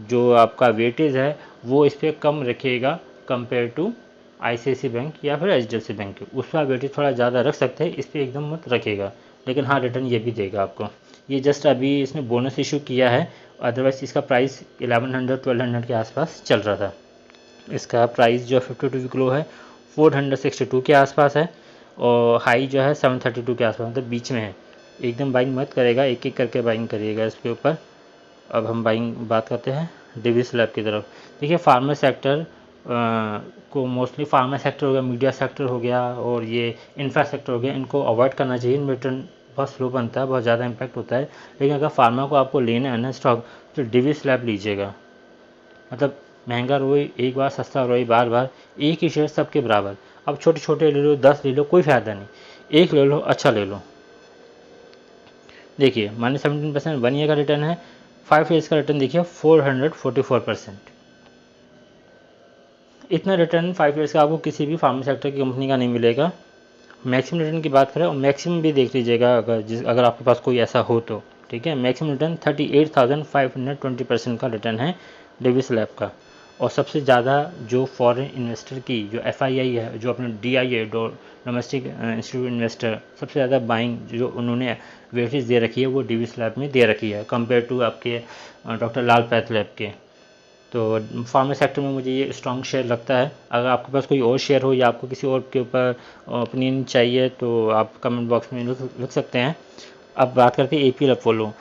जो आपका वेटेज है वो इस पर कम रखिएगा कंपेयर टू ICICI बैंक या फिर HDFC बैंक के। उस पर वेटेज थोड़ा ज़्यादा रख सकते हैं, इस पर एकदम मत रखिएगा। लेकिन हाँ, रिटर्न ये भी देगा आपको। ये जस्ट अभी इसने बोनस इशू किया है, अदरवाइज इसका प्राइस 1100-1200 के आसपास चल रहा था। इसका प्राइस जो 52 किलो है 462 के आसपास है और हाई जो है 732 के आसपास, मतलब बीच में है। एकदम बाइंग मत करेगा, एक एक करके बाइंग करिएगा इसके ऊपर। अब हम बाइंग बात करते हैं डिविस लैब की तरफ। देखिए फार्मा सेक्टर को मोस्टली फार्मा सेक्टर हो गया, मीडिया सेक्टर हो गया और ये इंफ्रास्ट्रक्चर हो गया, इनको अवॉइड करना चाहिए। इनमें रिटर्न बहुत स्लो बनता है, बहुत ज़्यादा इम्पैक्ट होता है। लेकिन अगर फार्मा को आपको लेना है ना स्टॉक, तो डिविस लैब लीजिएगा। मतलब महंगा रोए एक बार, सस्ता रोए बार बार, एक ही शेयर सबके बराबर। अब छोटे छोटे ले लो, 10 ले लो, कोई फ़ायदा नहीं, एक ले लो, अच्छा ले लो। देखिए -17% 1 ईयर का रिटर्न है, 5 ईयर्स का रिटर्न देखिए 444%। इतना रिटर्न 5 ईयर्स का आपको किसी भी फार्मा सेक्टर की कंपनी का नहीं मिलेगा। मैक्सिमम रिटर्न की बात करें और मैक्सिमम भी देख लीजिएगा, अगर आपके पास कोई ऐसा हो तो ठीक है। मैक्सिमम रिटर्न 38,520% का रिटर्न है डिविस लैब का। और सबसे ज़्यादा जो फॉरेन इन्वेस्टर की जो FII है, जो अपने DI है, डोमेस्टिक इंस्टीट्यूट इन्वेस्टर, सबसे ज़्यादा बाइंग जो उन्होंने वेटेज दे रखी है वो डिविस लैब में दे रखी है कंपेयर टू आपके डॉक्टर लाल पैथलैब के। तो फार्मा सेक्टर में मुझे ये स्ट्रॉन्ग शेयर लगता है। अगर आपके पास कोई और शेयर हो या आपको किसी और के ऊपर ओपिनियन चाहिए तो आप कमेंट बॉक्स में लिख सकते हैं। अब बात करते हैं APL Apollo.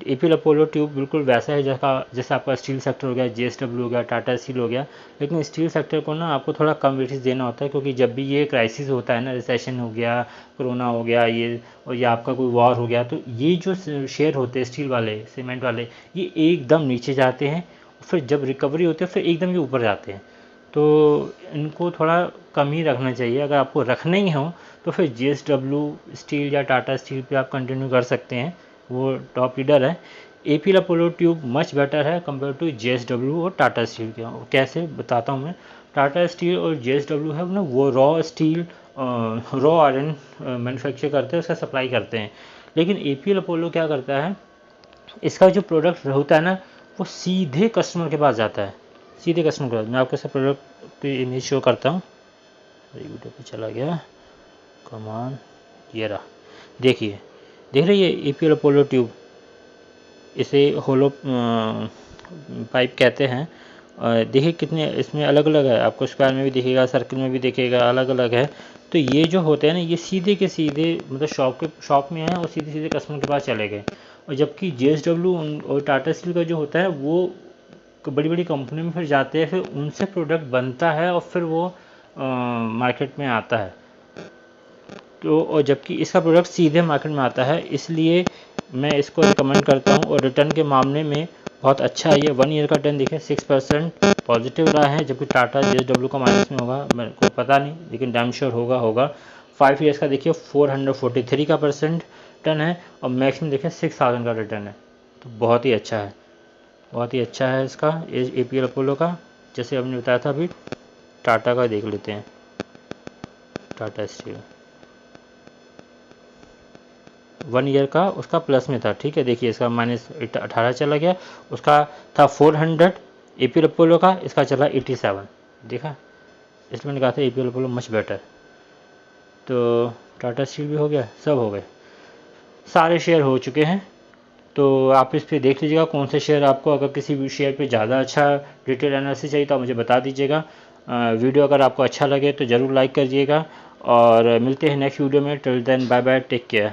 APL Apollo tube बिल्कुल वैसा है जैसा आपका स्टील सेक्टर हो गया, JSW हो गया, टाटा स्टील हो गया। लेकिन स्टील सेक्टर को ना आपको थोड़ा कम वेटेज देना होता है, क्योंकि जब भी ये क्राइसिस होता है ना, रिसेशन हो गया, कोरोना हो गया, ये और या आपका कोई वॉर हो गया, तो ये जो शेयर होते हैं स्टील वाले, सीमेंट वाले, ये एकदम नीचे जाते हैं। फिर जब रिकवरी होती है फिर एकदम ये ऊपर जाते हैं। तो इनको थोड़ा कम ही रखना चाहिए। अगर आपको रखना ही हो तो फिर JSW स्टील या टाटा स्टील पे आप कंटिन्यू कर सकते हैं, वो टॉप लीडर है। APL Apollo tube much better है कंपेयर टू JSW और टाटा स्टील के। कैसे बताता हूँ मैं। टाटा स्टील और JSW है ना, वो raw steel, raw iron manufacture करते हैं, उसका सप्लाई करते हैं। लेकिन APL अपोलो क्या करता है, इसका जो प्रोडक्ट होता है ना, वो सीधे कस्टमर के पास जाता है, सीधे कस्टमर के पास। मैं आपको सब प्रोडक्ट की इमेज शो करता हूँ। वीडियो पे चला गया, कमान, ये रहा, देखिए, देख रही है APL अपोलो ट्यूब। इसे होलो पाइप कहते हैं। देखिए कितने इसमें अलग अलग है, आपको स्क्वायर में भी दिखेगा, सर्कल में भी दिखेगा, अलग अलग है। तो ये जो होते हैं ना, ये सीधे के सीधे मतलब शॉप में है और सीधे सीधे कस्टमर के पास चले गए। और जबकि JSW और टाटा स्टील का जो होता है वो बड़ी बड़ी कंपनी में फिर जाते हैं, फिर उनसे प्रोडक्ट बनता है और फिर वो मार्केट में आता है। तो और जबकि इसका प्रोडक्ट सीधे मार्केट में आता है, इसलिए मैं इसको रिकमेंड करता हूँ। और रिटर्न के मामले में बहुत अच्छा है ये। 1 ईयर का रिटर्न देखिए 6% पॉजिटिव रहा है, जबकि टाटा JSW का माइनस में होगा मेरे को पता नहीं, लेकिन डैम श्योर होगा। 5 ईयर्स का देखिए 443 का परसेंट रिटर्न है, और मैक्स में देखिए 6000 का रिटर्न है। तो बहुत ही अच्छा है, बहुत ही अच्छा है इसका APL अपोलो का। जैसे हमने बताया था अभी, टाटा का देख लेते हैं, टाटा स्टील 1 ईयर का उसका प्लस में था, ठीक है। देखिए इसका -18 चला गया, उसका था 400 APL अपोलो का, इसका चला 87, देखा। इसलिए मैंने कहा था APL अपोलो मच बेटर। तो टाटा स्टील भी हो गया, सब हो गए, सारे शेयर हो चुके हैं। तो आप इस पर देख लीजिएगा कौन से शेयर आपको, अगर किसी भी शेयर पे ज़्यादा अच्छा डिटेल एनालिसिस चाहिए तो आप मुझे बता दीजिएगा। वीडियो अगर आपको अच्छा लगे तो ज़रूर लाइक करिएगा, और मिलते हैं नेक्स्ट वीडियो में। Till then bye bye, take care.